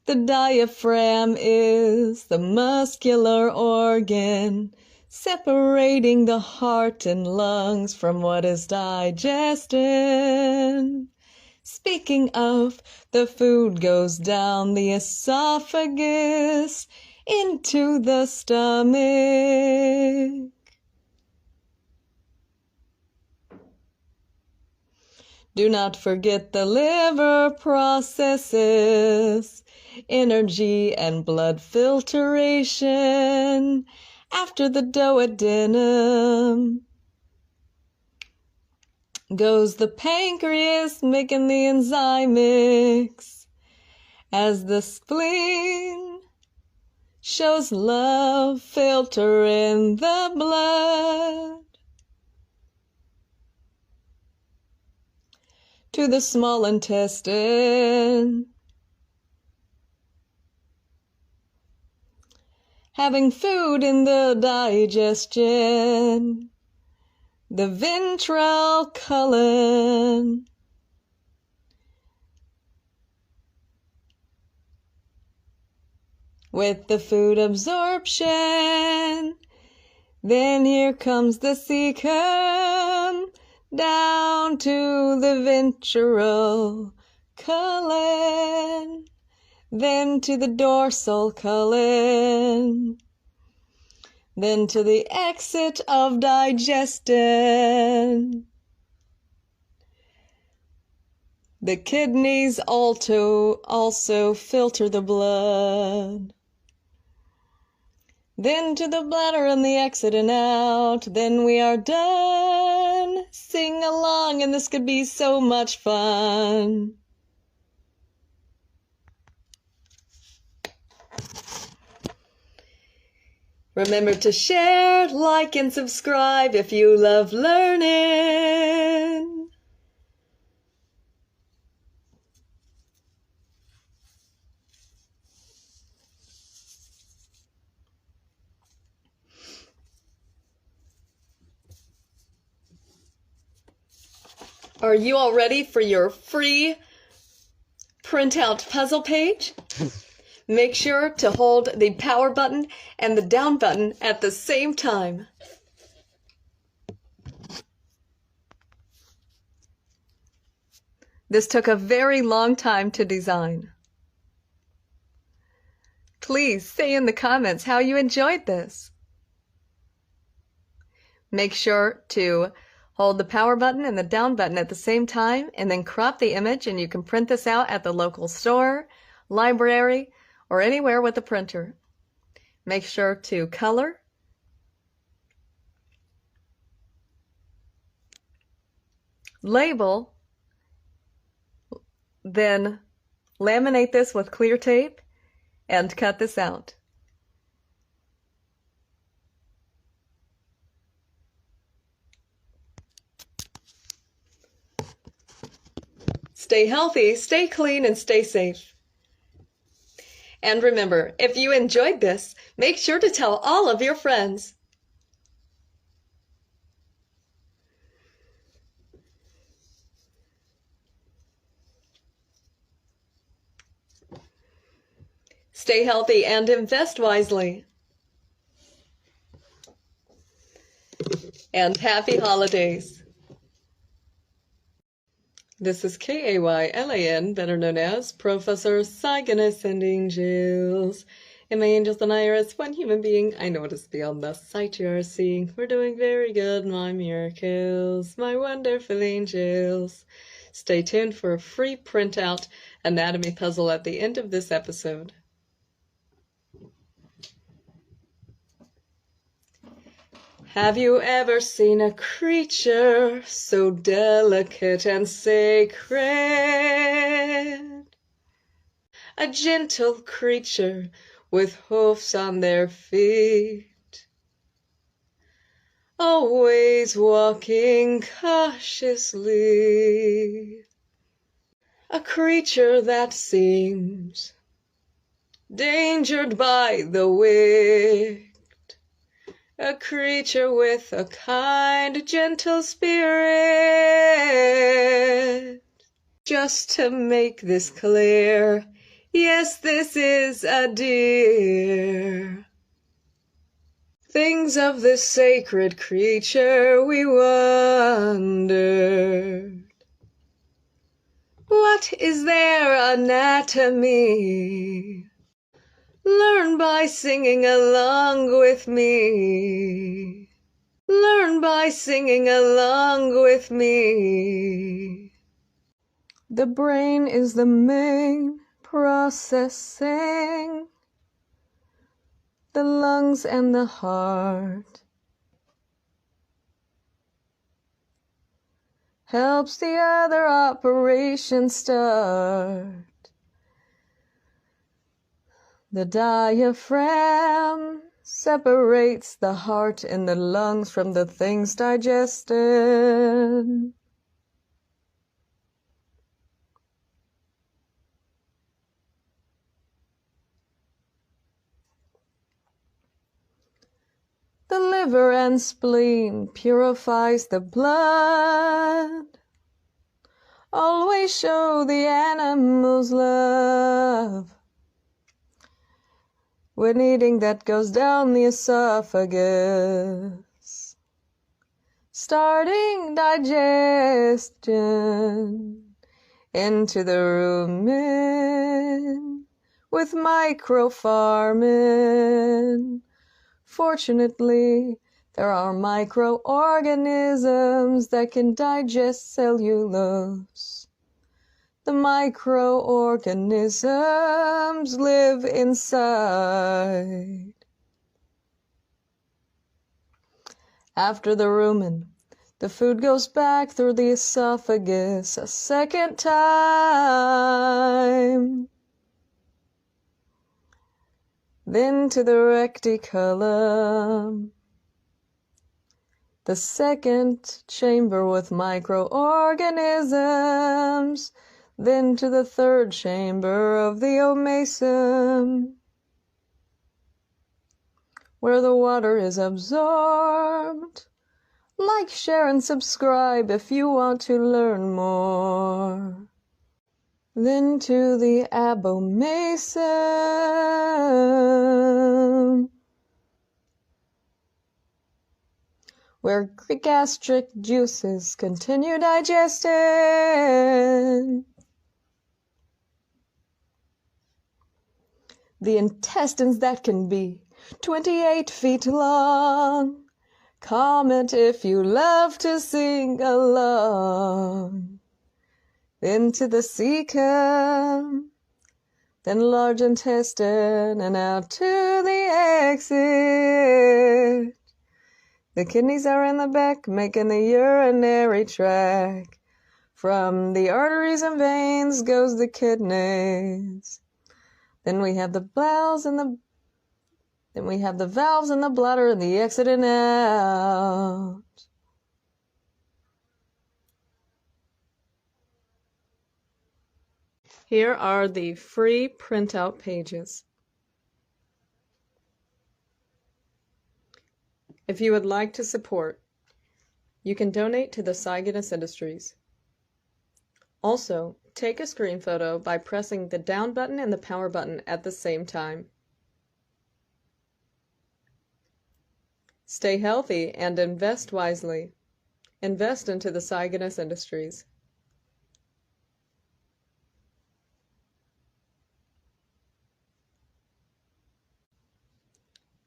The diaphragm is the muscular organ, separating the heart and lungs from what is digested. Speaking of, the food goes down the esophagus into the stomach. Do not forget the liver processes energy and blood filtration after the duodenum. Goes the pancreas making the enzyme mix as the spleen shows love filtering the blood to the small intestine. Having food in the digestion, the ventral colon. With the food absorption, then here comes the cecum down to the ventral colon. Then to the dorsal colon, then to the exit of digestion. The kidneys also filter the blood. Then to the bladder and the exit and out. Then we are done. Sing along and this could be so much fun. Remember to share, like, and subscribe if you love learning. Are you all ready for your free printout puzzle page? Make sure to hold the power button and the down button at the same time. This took a very long time to design. Please say in the comments how you enjoyed this. Make sure to hold the power button and the down button at the same time and then crop the image, and you can print this out at the local store, library, or anywhere with a printer. Make sure to color, label, then laminate this with clear tape and cut this out. Stay healthy, stay clean, and stay safe. And remember, if you enjoyed this, make sure to tell all of your friends. Stay healthy and invest wisely. And happy holidays. This is KAYLAN, better known as Professor Saigon and Angels. And my angels and I are as one human being. I notice beyond the sight you are seeing. We're doing very good, my miracles, my wonderful angels. Stay tuned for a free printout anatomy puzzle at the end of this episode. Have you ever seen a creature so delicate and sacred? A gentle creature with hoofs on their feet, always walking cautiously. A creature that seems endangered by the wind. A creature with a kind, gentle spirit. Just to make this clear, yes, this is a deer. Things of this sacred creature we wondered. What is their anatomy? Learn by singing along with me. Learn by singing along with me. The brain is the main processing. The lungs and the heart. Helps the other operation start. The diaphragm separates the heart and the lungs from the things digested. The liver and spleen purifies the blood. Always show the animals love. When eating, that goes down the esophagus, starting digestion into the rumen with microfarmin. Fortunately, there are microorganisms that can digest cellulose. The microorganisms live inside. After the rumen, the food goes back through the esophagus a second time. Then to the reticulum, the second chamber with microorganisms. Then to the third chamber of the omasum, where the water is absorbed. Like, share, and subscribe if you want to learn more. Then to the abomasum, where gastric juices continue digesting. The intestines that can be 28 feet long Comment if you love to sing along. Into the sea come, then large intestine, and out to the exit. The kidneys are in the back, making the urinary tract. From the arteries and veins goes the kidneys. Then we have the valves and the bladder and the exit and out. Here are the free printout pages. If you would like to support, you can donate to the Cygnus Industries. Also, take a screen photo by pressing the down button and the power button at the same time. Stay healthy and invest wisely. Invest into the Cygnus Industries.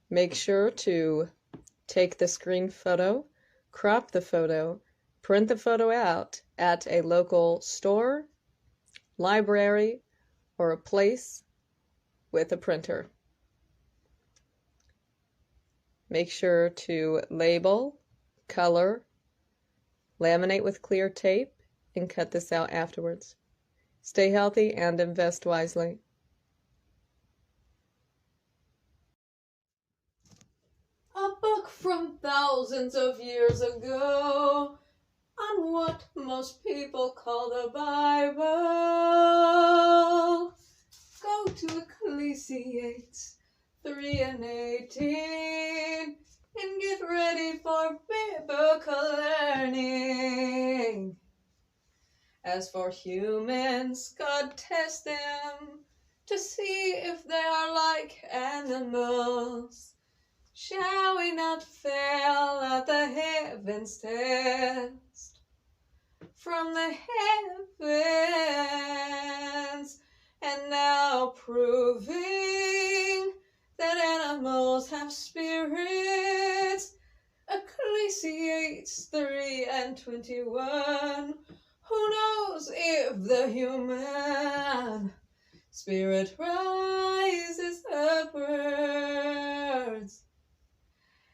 Make sure to take the screen photo, crop the photo, print the photo out at a local store, library, or a place with a printer. Make sure to label, color, laminate with clear tape, and cut this out afterwards. Stay healthy and invest wisely. A book from thousands of years ago on what most people call the Bible. Go to Ecclesiastes 3:18 and get ready for biblical learning. As for humans, God tests them to see if they are like animals. Shall we not fail at the heavens test? From the heavens, and now proving that animals have spirits. Ecclesiastes 3:21. Who knows if the human spirit rises upwards?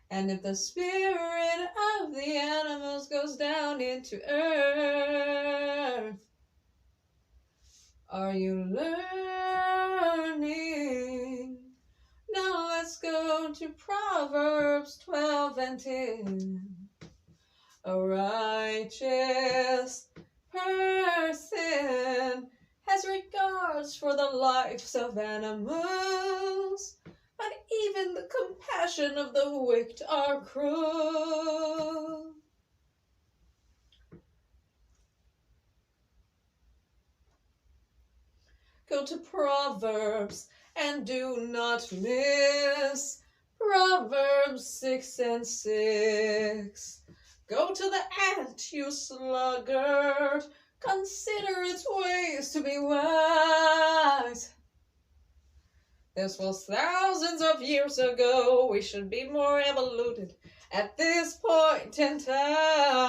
And if the spirit of the animals goes down into earth? Are you learning? Now let's go to Proverbs 12:10. A righteous person has regards for the lives of animals, but even the compassion of the wicked are cruel. Go to Proverbs and do not miss Proverbs 6:6. Go to the ant, you sluggard, consider its ways to be wise. This was thousands of years ago. We should be more evoluted at this point in time.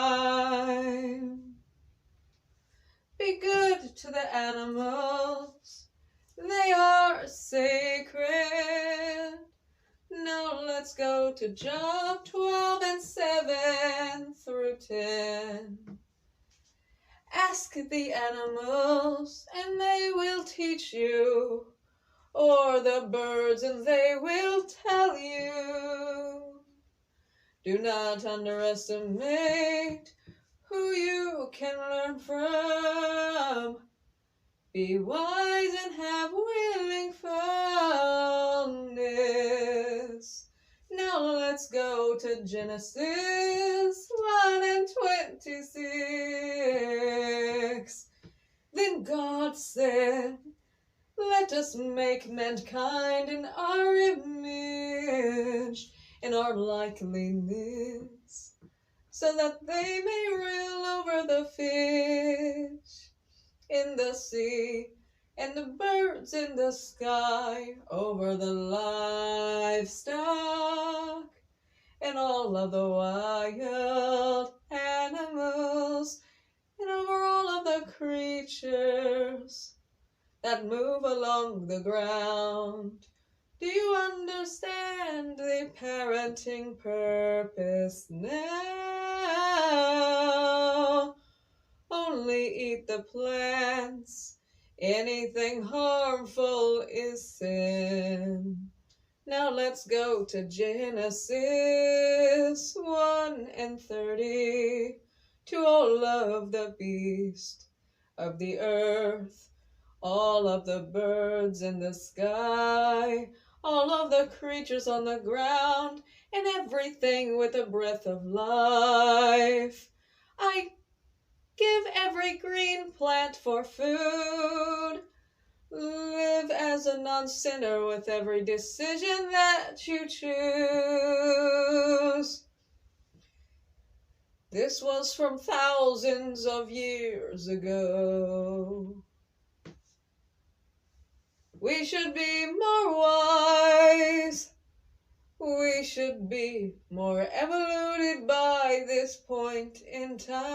Be good to the animals. They are sacred. Now let's go to Job 12:7-10. Ask the animals and they will teach you, or the birds and they will tell you. Do not underestimate who you can learn from. Be wise and have willing fondness. Now let's go to Genesis 1:26. Then God said, let us make mankind in our image, in our likeness, so that they may rule over the fish in the sea and the birds in the sky, over the livestock and all of the wild animals, and over all of the creatures that move along the ground. Do you understand the parenting purpose now? Only eat the plants. Anything harmful is sin. Now let's go to Genesis 1:30. To all of the beasts of the earth, all of the birds in the sky, all of the creatures on the ground, and everything with a breath of life. I give every green plant for food. Live as a non-sinner with every decision that you choose. This was from thousands of years ago. We should be more wise. We should be more evoluted by this point in time.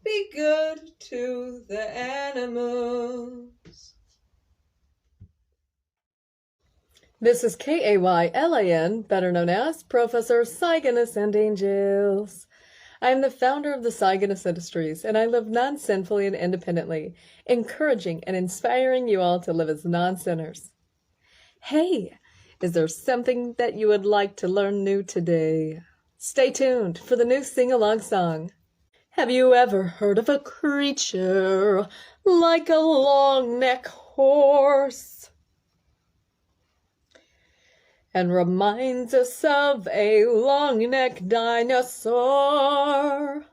Be good to the animals. This is KAYLAN, better known as Professor Cyganus and Angels. I am the founder of the Cyganus Industries, and I live non-sinfully and independently, encouraging and inspiring you all to live as non-sinners. Hey, is there something that you would like to learn new today? Stay tuned for the new sing-along song. Have you ever heard of a creature like a long-neck horse? And reminds us of a long-necked dinosaur,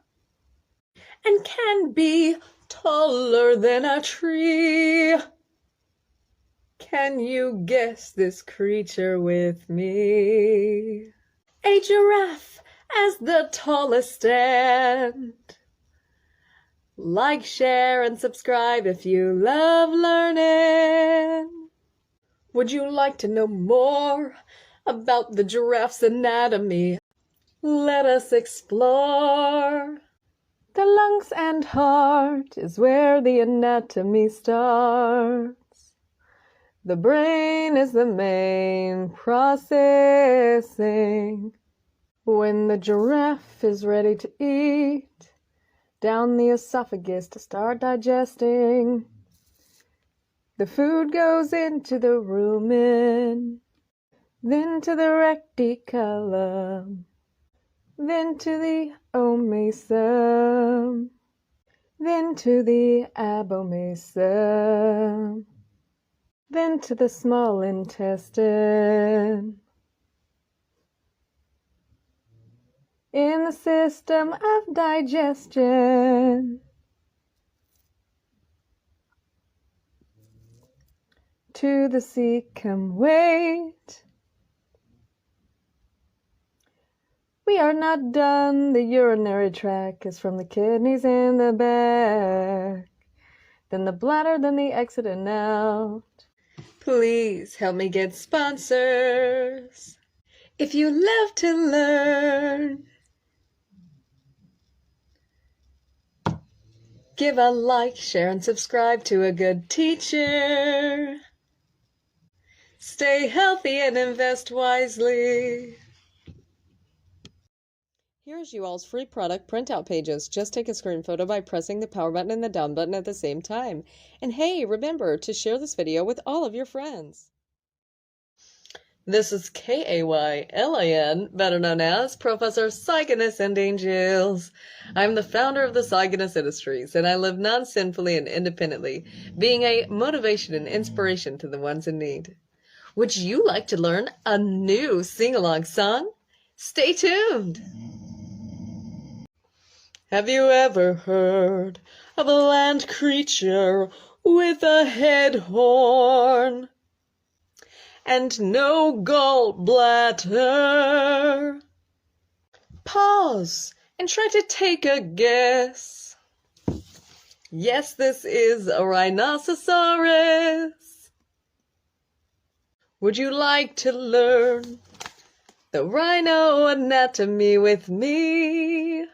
and can be taller than a tree. Can you guess this creature with me? A giraffe as the tallest stand. Like, share, and subscribe if you love learning. Would you like to know more about the giraffe's anatomy? Let us explore. The lungs and heart is where the anatomy starts. The brain is the main processing. When the giraffe is ready to eat, down the esophagus to start digesting. The food goes into the rumen, then to the reticulum, then to the omasum, then to the abomasum, then to the small intestine. In the system of digestion, to the cecum wait. We are not done. The urinary tract is from the kidneys in the back, then the bladder, then the exit and out. Please help me get sponsors. If you love to learn, give a like, share, and subscribe to a good teacher. Stay healthy and invest wisely. Here's you all's free product printout pages. Just take a screen photo by pressing the power button and the down button at the same time. And hey, remember to share this video with all of your friends. This is KAYLAN, better known as Professor Cyganus and Angels. I'm the founder of the Cyganus Industries, and I live non-sinfully and independently, being a motivation and inspiration to the ones in need. Would you like to learn a new sing-along song? Stay tuned! Have you ever heard of a land creature with a head horn and no gallbladder? Pause and try to take a guess. Yes, this is a rhinoceros. Would you like to learn the rhino anatomy with me?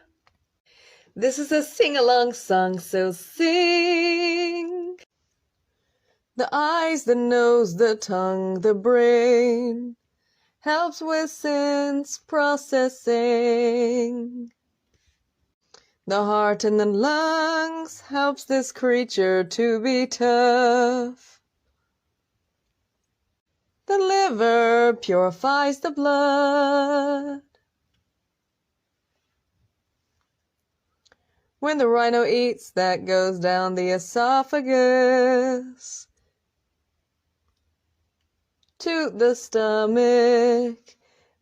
This is a sing-along song, so sing. The eyes, the nose, the tongue, the brain helps with sense processing. The heart and the lungs helps this creature to be tough. The liver purifies the blood. When the rhino eats, that goes down the esophagus to the stomach.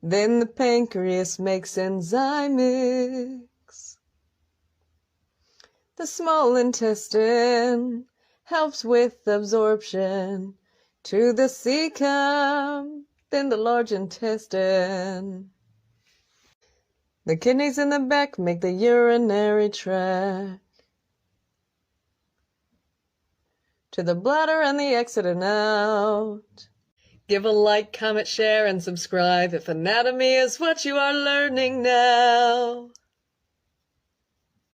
Then the pancreas makes enzyme mix. The small intestine helps with absorption to the cecum, then the large intestine. The kidneys in the back make the urinary tract to the bladder and the exit and out. Give a like, comment, share, and subscribe if anatomy is what you are learning now.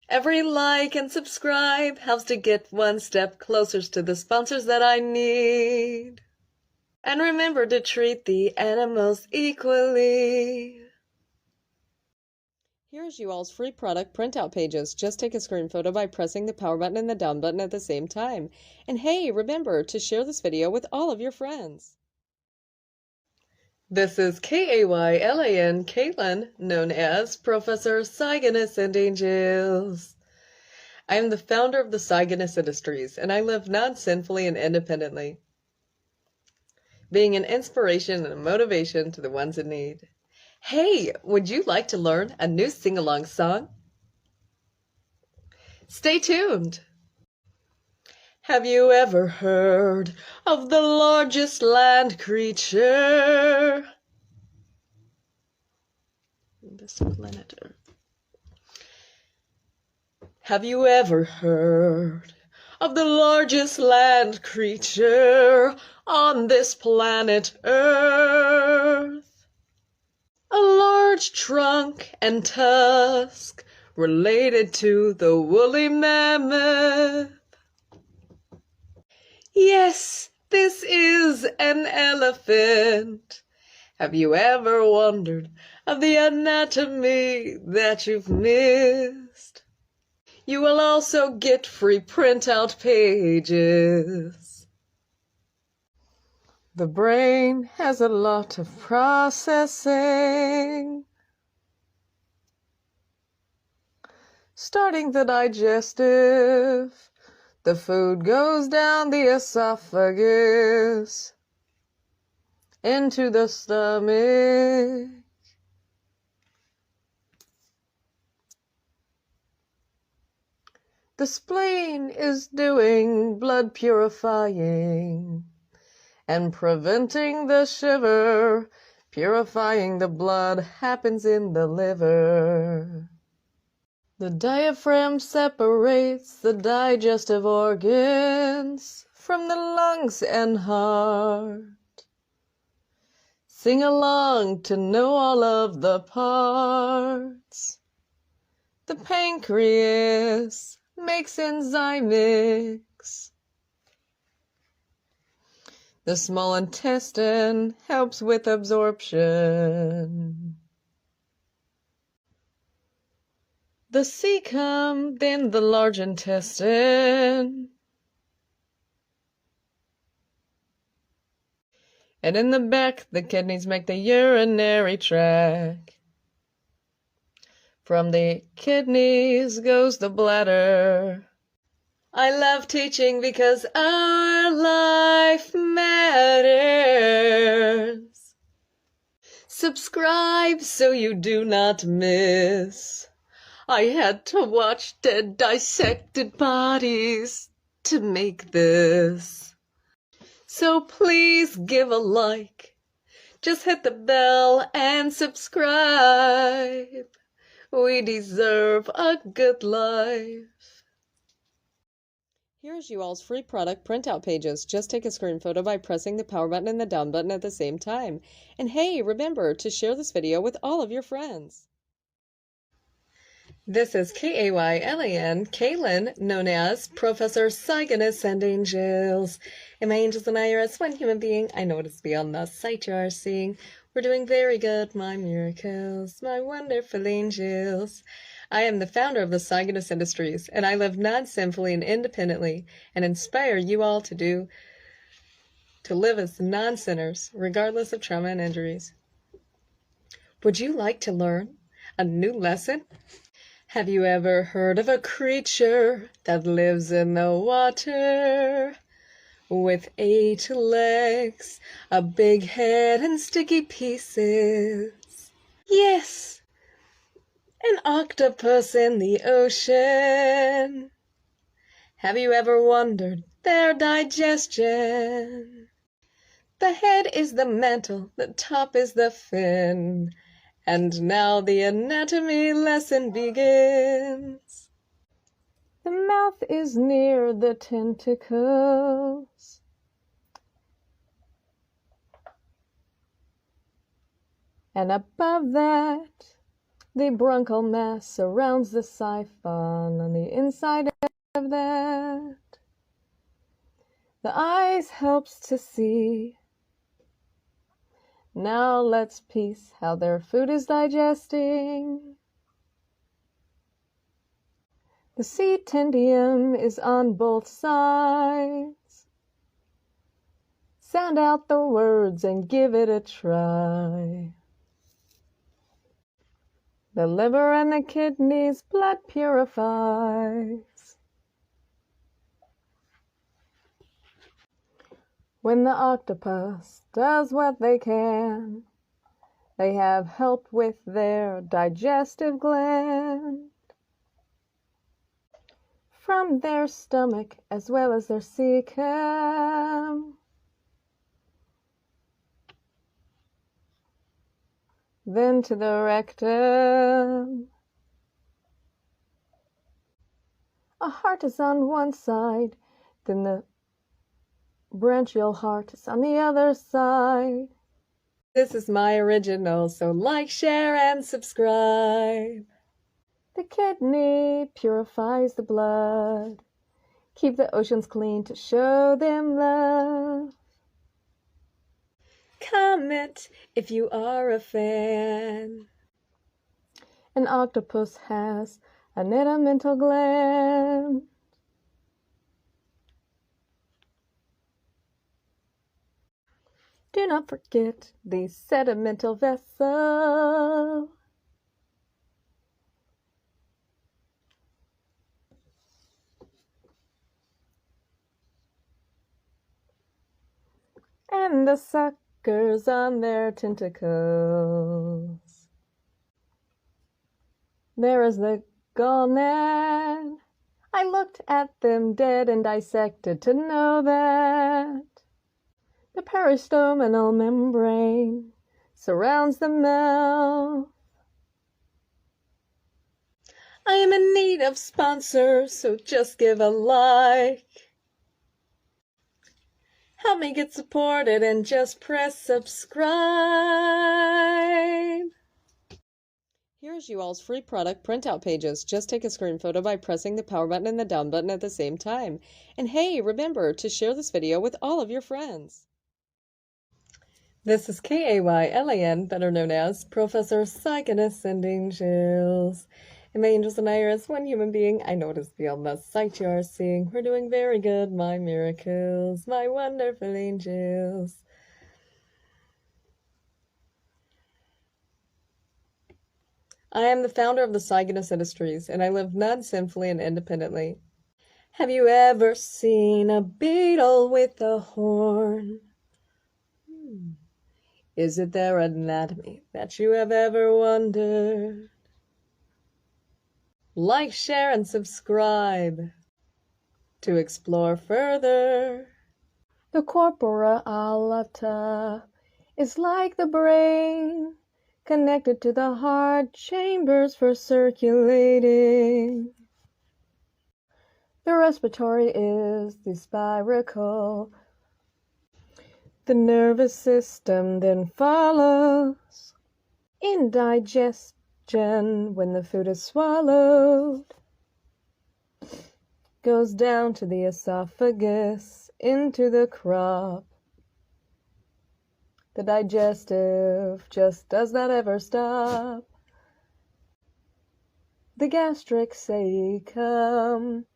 Every like and subscribe helps to get one step closer to the sponsors that I need. And remember to treat the animals equally. Here's you all's free product printout pages. Just take a screen photo by pressing the power button and the down button at the same time. And hey, remember to share this video with all of your friends. This is K-A-Y-L-A-N, Caitlin, known as Professor Cyganus and Angels. I am the founder of the Cyganus Industries, and I live non-sinfully and independently, being an inspiration and a motivation to the ones in need. Hey, would you like to learn a new sing-along song? Stay tuned! Have you ever heard of the largest land creature? This planet Earth. Have you ever heard of the largest land creature on this planet Earth? A large trunk and tusk related to the woolly mammoth. Yes, this is an elephant. Have you ever wondered of the anatomy that you've missed? You will also get free printout pages. The brain has a lot of processing, starting the digestive. The food goes down the esophagus into the stomach. The spleen is doing blood purifying and preventing the shiver. Purifying the blood happens in the liver. The diaphragm separates the digestive organs from the lungs and heart. Sing along to know all of the parts. The pancreas makes enzyme mix. The small intestine helps with absorption. The cecum, then the large intestine. And in the back, the kidneys make the urinary tract. From the kidneys goes the bladder. I love teaching because our life matters. Subscribe so you do not miss. I had to watch dead dissected bodies to make this. So please give a like. Just hit the bell and subscribe. We deserve a good life. Here's you all's free product printout pages. Just take a screen photo by pressing the power button and the down button at the same time. And hey, remember to share this video with all of your friends. This is Kaylan, Kaylin, known as Professor Saigon Ascending Angels. And my angels and I are as one human being. I know it is beyond the sight you are seeing. We're doing very good, my miracles, my wonderful angels. I am the founder of the Saigonist Industries, and I live non-sinfully and independently, and inspire you all to live as non-sinners, regardless of trauma and injuries. Would you like to learn a new lesson? Have you ever heard of a creature that lives in the water? With 8 legs, a big head, and sticky pieces. Yes! An octopus in the ocean. Have you ever wondered their digestion? The head is the mantle, the top is the fin. And now the anatomy lesson begins. The mouth is near the tentacles. And above that, the bronchial mass surrounds the siphon on the inside of that. The eyes helps to see. Now let's piece how their food is digesting. The C-tendium is on both sides. Sound out the words and give it a try. The liver and the kidneys blood purifies. When the octopus does what they can, they have help with their digestive gland. From their stomach as well as their cecum. Then to the rectum. A heart is on one side, then the branchial heart is on the other side. This is my original, so like, share, and subscribe. The kidney purifies the blood. Keep the oceans clean to show them love. Comment if you are a fan. An octopus has an elemental gland. Do not forget the sedimental vessel. And the suckers on their tentacles. There is the gallnet. I looked at them dead and dissected to know that. The peristominal membrane surrounds the mouth. I am in need of sponsors, so just give a like. Help me get supported and just press subscribe. Here's you all's free product printout pages. Just take a screen photo by pressing the power button and the down button at the same time. And hey, remember to share this video with all of your friends. This is Kaylan, better known as Professor Saigon Ascending Angels. And my angels and I are as one human being. I know it is beyond the sight you are seeing. We're doing very good, my miracles, my wonderful angels. I am the founder of the Saigonist Industries, and I live non-sinfully and independently. Have you ever seen a beetle with a horn? Is it their anatomy that you have ever wondered? Like, share, and subscribe to explore further. The corpora allata is like the brain, connected to the heart chambers for circulating. The respiratory is the spiracle. The nervous system then follows. Indigestion, when the food is swallowed, goes down to the esophagus, into the crop. The digestive just does not ever stop. The gastric cecum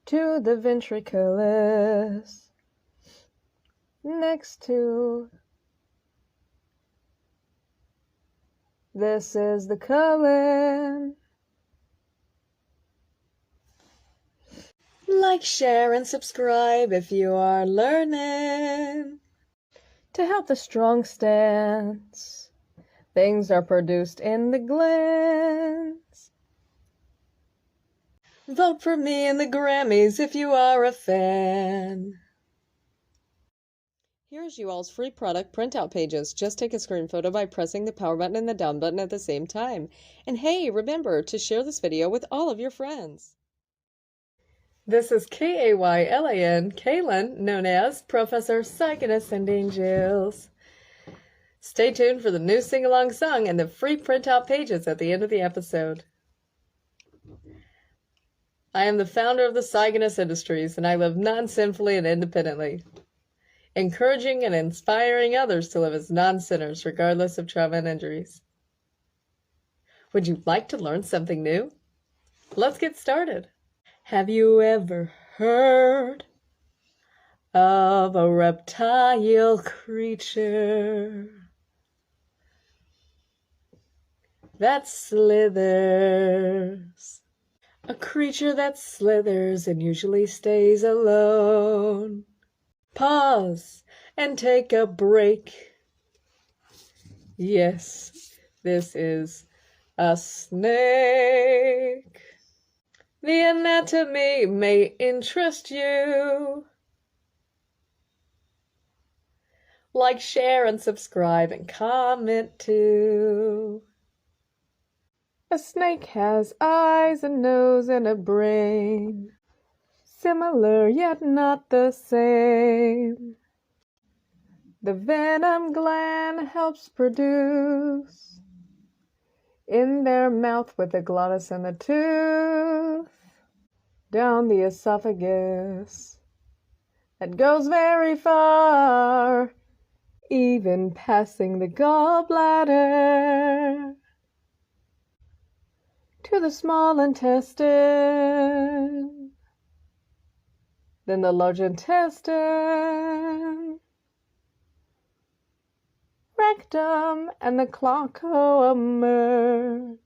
to the ventriculus, next to this is the colon. Like, share, and subscribe if you are learning. To help the strong stance, things are produced in the glands. Vote for me in the Grammys if you are a fan. Here's you all's free product printout pages. Just take a screen photo by pressing the power button and the down button at the same time. And hey, remember to share this video with all of your friends. This is K-A-Y-L-A-N, Kaylin, known as Professor Psychinus Sending Jills. Stay tuned for the new sing-along song and the free printout pages at the end of the episode. I am the founder of the Psychinus Industries, and I live non-sinfully and independently, encouraging and inspiring others to live as non-sinners regardless of trauma and injuries. Would you like to learn something new? Let's get started. Have you ever heard of a reptile creature that slithers? A creature that slithers and usually stays alone. Pause and take a break. Yes, this is a snake. The anatomy may interest you. Like, share, and subscribe, and comment too. A snake has eyes, a nose, and a brain. Similar yet not the same. The venom gland helps produce in their mouth with the glottis and the tooth, down the esophagus, that goes very far, even passing the gallbladder, to the small intestine, then the large intestine, rectum, and the cloaca emerge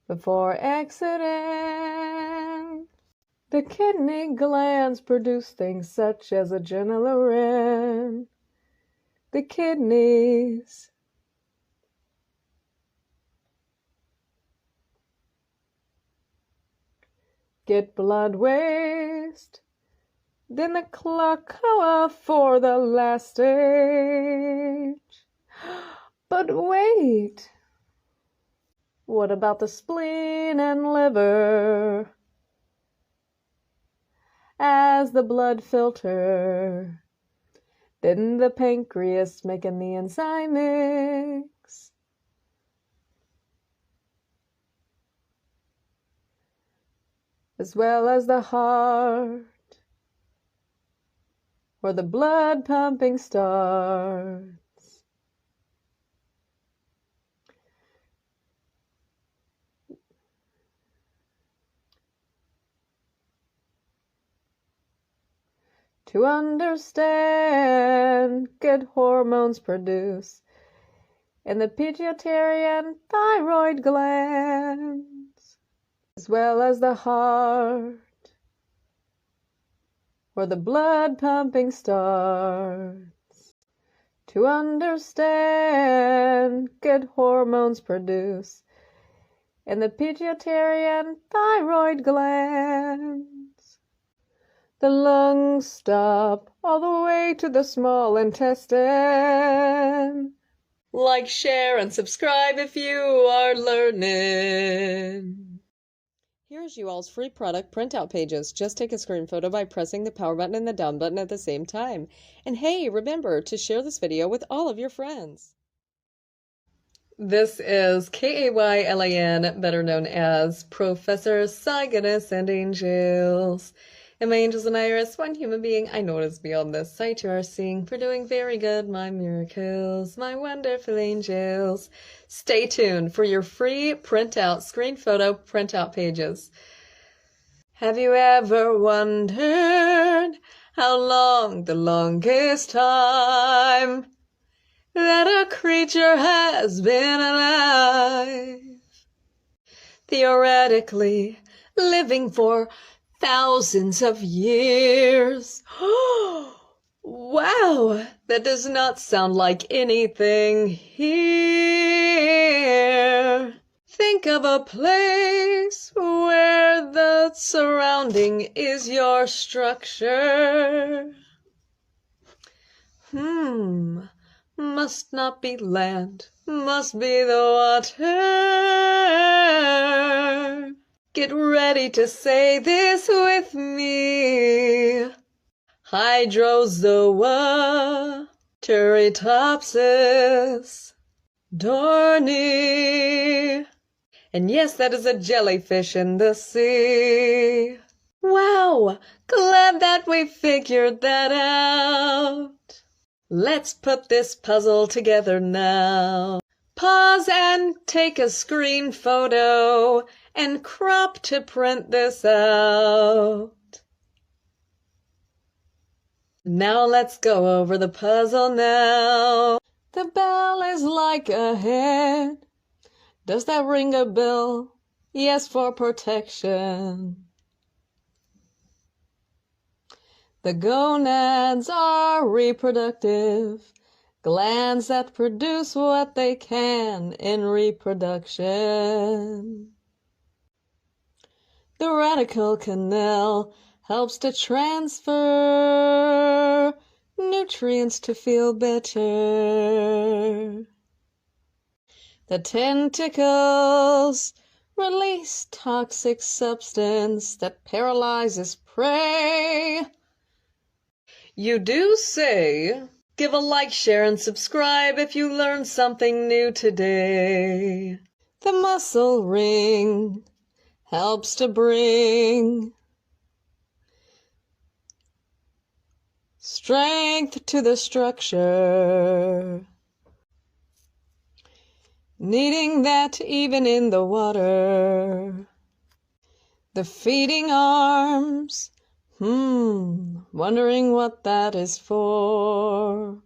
before exiting. The kidney glands produce things such as adrenal urine. The kidneys get blood waste. Then the cloaca for the last stage. But wait, what about the spleen and liver? As the blood filter, then the pancreas making the enzyme mix. As well as the heart, where the blood pumping starts. To understand, good hormones produce in the pituitary and thyroid glands, as well as the heart, where the blood pumping starts. To understand, good hormones produce in the pituitary and thyroid glands. The lungs stop all the way to the small intestine. Like, share, and subscribe if you are learning. Here's you all's free product printout pages. Just take a screen photo by pressing the power button and the down button at the same time. And hey, remember to share this video with all of your friends. This is K-A-Y-L-A-N, better known as Professor Cygnus and Angels. And my angels and Iris, one human being I notice beyond this sight you are seeing, for doing very good my miracles, my wonderful angels. Stay tuned for your free printout, screen photo printout pages. Have you ever wondered how long the longest time that a creature has been alive? Theoretically, living for thousands of years. Wow, that does not sound like anything here. Think of a place where the surrounding is your structure. Must not be land, must be the water. Get ready to say this with me. Hydrozoa, Turritopsis, Dorney. And yes, that is a jellyfish in the sea. Wow, glad that we figured that out. Let's put this puzzle together now. Pause and take a screen photo and crop to print this out. Now let's go over the puzzle now. The bell is like a head. Does that ring a bell? Yes, for protection. The gonads are reproductive glands that produce what they can in reproduction. The radical canal helps to transfer nutrients to feel better. The tentacles release toxic substance that paralyzes prey. You do say, give a like, share, and subscribe if you learned something new today. The muscle ring helps to bring strength to the structure, needing that even in the water. The feeding arms, wondering what that is for.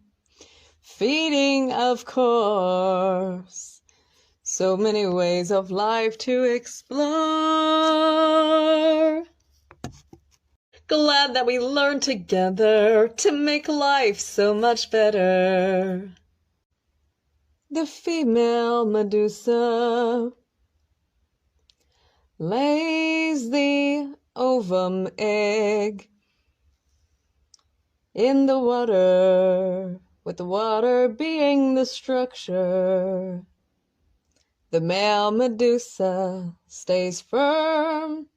Feeding, of course. So many ways of life to explore. Glad that we learned together to make life so much better. The female Medusa lays the ovum egg in the water, with the water being the structure. The male Medusa stays firm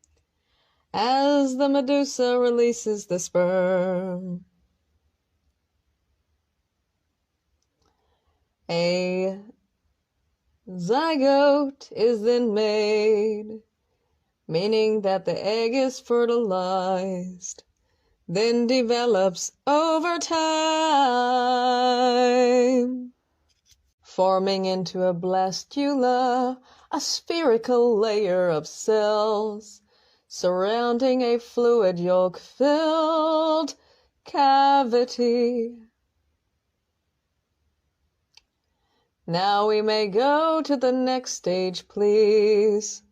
as the Medusa releases the sperm. A zygote is then made, meaning that the egg is fertilized, then develops over time, forming into a blastula, a spherical layer of cells surrounding a fluid yolk-filled cavity. Now we may go to the next stage, please.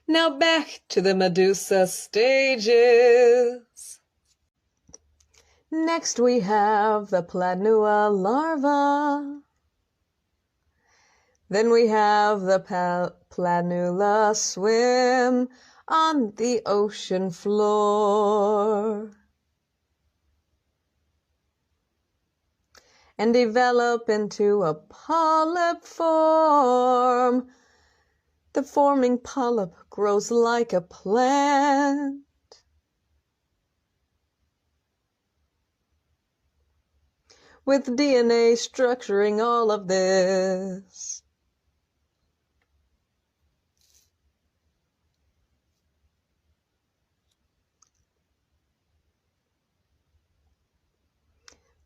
Now back to the Medusa stages. Next we have the planula larva. Then we have the planula swim on the ocean floor and develop into a polyp form. The forming polyp grows like a plant. With DNA structuring all of this.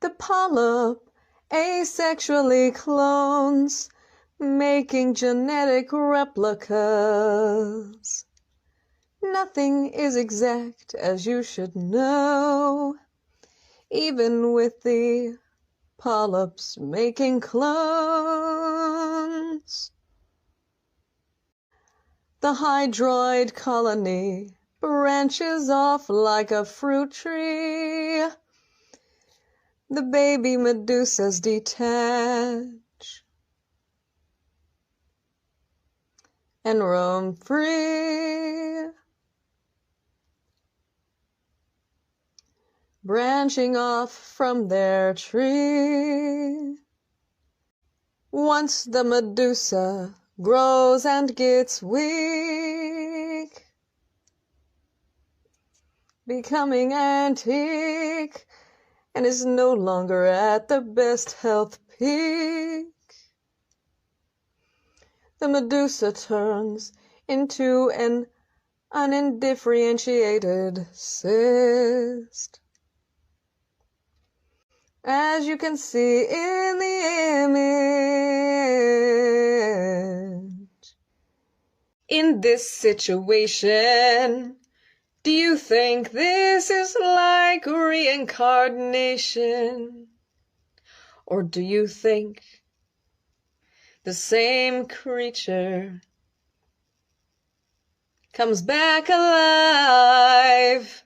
The polyp asexually clones, making genetic replicas. Nothing is exact, as you should know, even with the polyps making clones. The hydroid colony branches off like a fruit tree. The baby medusas detach and roam free, branching off from their tree. Once the medusa grows and gets weak, becoming antique, and is no longer at the best health peak, the medusa turns into an undifferentiated cyst. As you can see in the image. In this situation, do you think this is like reincarnation? Or do you think the same creature comes back alive?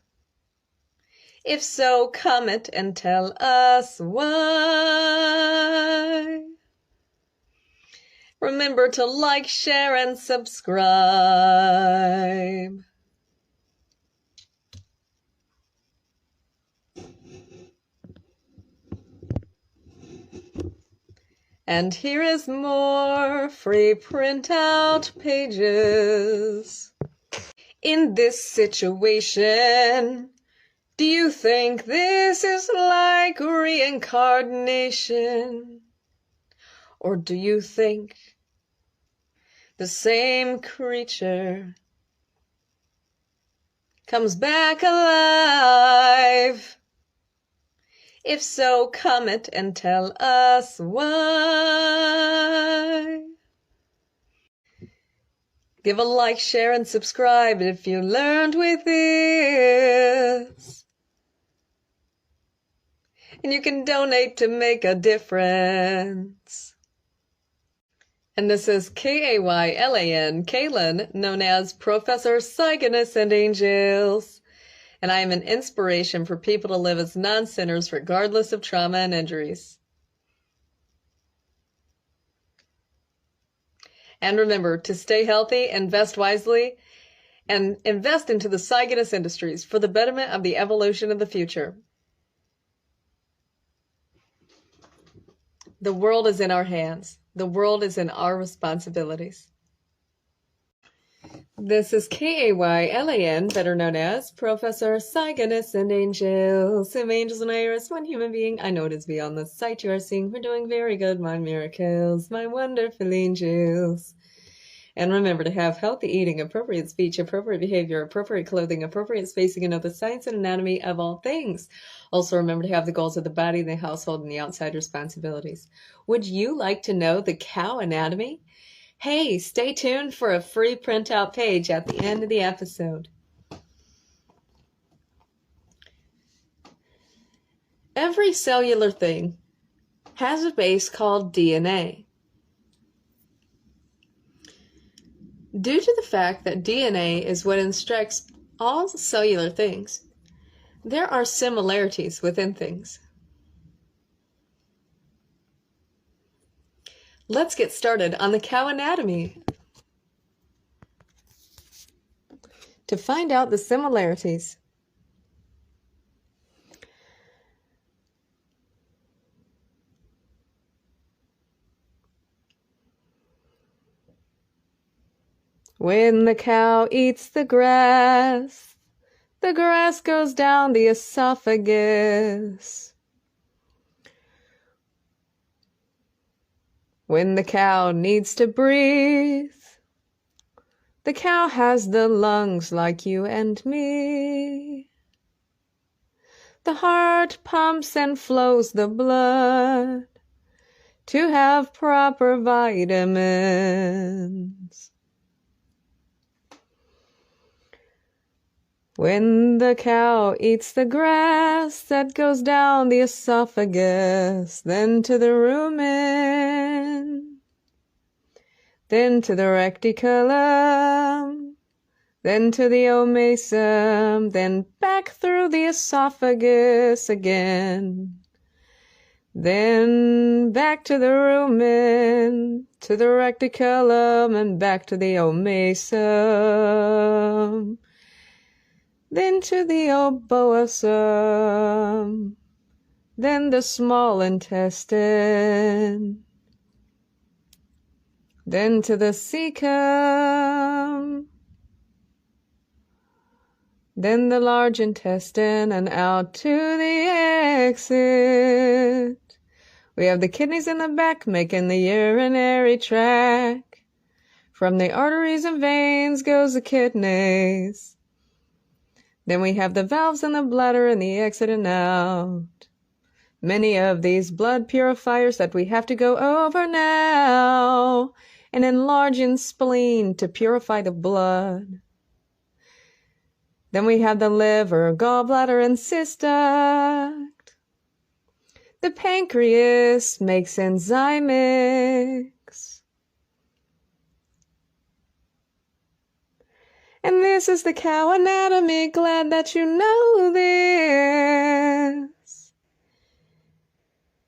If so, comment and tell us why. Remember to like, share, and subscribe. And here is more free printout pages. In this situation, do you think this is like reincarnation? Or do you think the same creature comes back alive? If so, comment and tell us why. Give a like, share, and subscribe if you learned with this. And you can donate to make a difference. And this is K-A-Y-L-A-N, Kaylin, known as Professor Psygonus and Angels. And I am an inspiration for people to live as non-sinners regardless of trauma and injuries. And remember to stay healthy, invest wisely, and invest into the Psygonus industries for the betterment of the evolution of the future. The world is in our hands. The world is in our responsibilities. This is K-A-Y-L-A-N, better known as Professor Psygonus and Angels. Some angels and iris, one human being. I know it is beyond the sight you are seeing. We're doing very good, my miracles, my wonderful angels. And remember to have healthy eating, appropriate speech, appropriate behavior, appropriate clothing, appropriate spacing, and know the science and anatomy of all things. Also remember to have the goals of the body, the household, and the outside responsibilities. Would you like to know the cow anatomy? Hey, stay tuned for a free printout page at the end of the episode. Every cellular thing has a base called DNA. Due to the fact that DNA is what instructs all cellular things, there are similarities within things. Let's get started on the cow anatomy. To find out the similarities, When the cow eats the grass goes down the esophagus. When the cow needs to breathe, the cow has the lungs like you and me. The heart pumps and flows the blood to have proper vitamins. When the cow eats the grass that goes down the esophagus, then to the rumen, then to the reticulum, then to the omasum, then back through the esophagus again. Then back to the rumen, to the reticulum, and back to the omasum. Then to the oboasum, then the small intestine, then to the cecum, then the large intestine, and out to the exit. We have the kidneys in the back making the urinary tract. From the arteries and veins goes the kidneys. Then we have the valves in the bladder and the exit and out. Many of these blood purifiers that we have to go over now. An enlarging spleen to purify the blood. Then we have the liver, gallbladder, and cyst duct. The pancreas makes enzymics. And this is the cow anatomy, glad that you know this.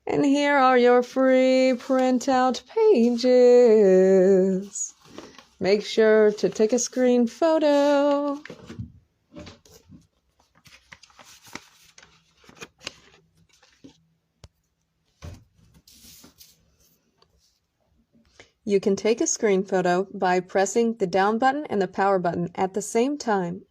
And here are your free printout pages. Make sure to take a screen photo. You can take a screen photo by pressing the down button and the power button at the same time.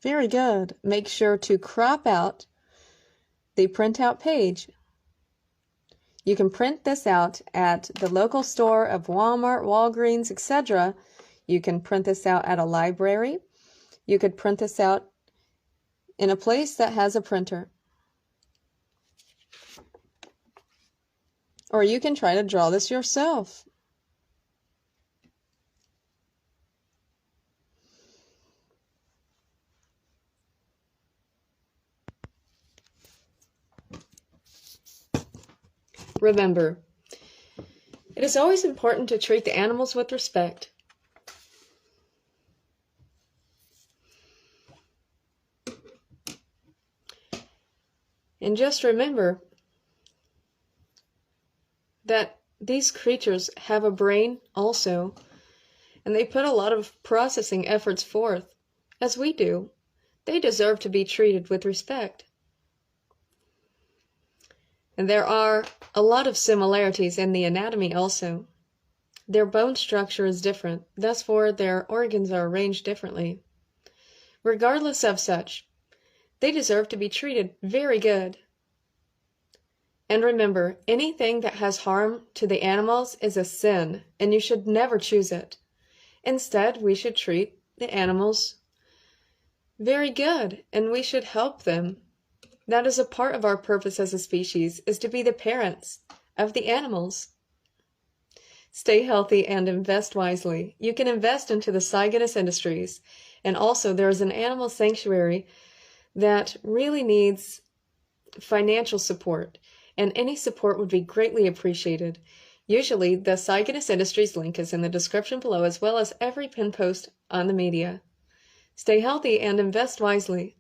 Very good. Make sure to crop out the printout page. You can print this out at the local store of Walmart, Walgreens, etc. You can print this out at a library. You could print this out in a place that has a printer. Or you can try to draw this yourself. Remember, it is always important to treat the animals with respect. And just remember that these creatures have a brain also, and they put a lot of processing efforts forth, as we do. They deserve to be treated with respect. And there are a lot of similarities in the anatomy also. Their bone structure is different, thus their organs are arranged differently. Regardless of such, they deserve to be treated very good. And remember, anything that has harm to the animals is a sin, and you should never choose it. Instead, we should treat the animals very good, and we should help them. That is a part of our purpose as a species, is to be the parents of the animals. Stay healthy and invest wisely. You can invest into the Zygonus Industries, and also there is an animal sanctuary that really needs financial support, and any support would be greatly appreciated. Usually, the Zygonus Industries link is in the description below, as well as every pin post on the media. Stay healthy and invest wisely.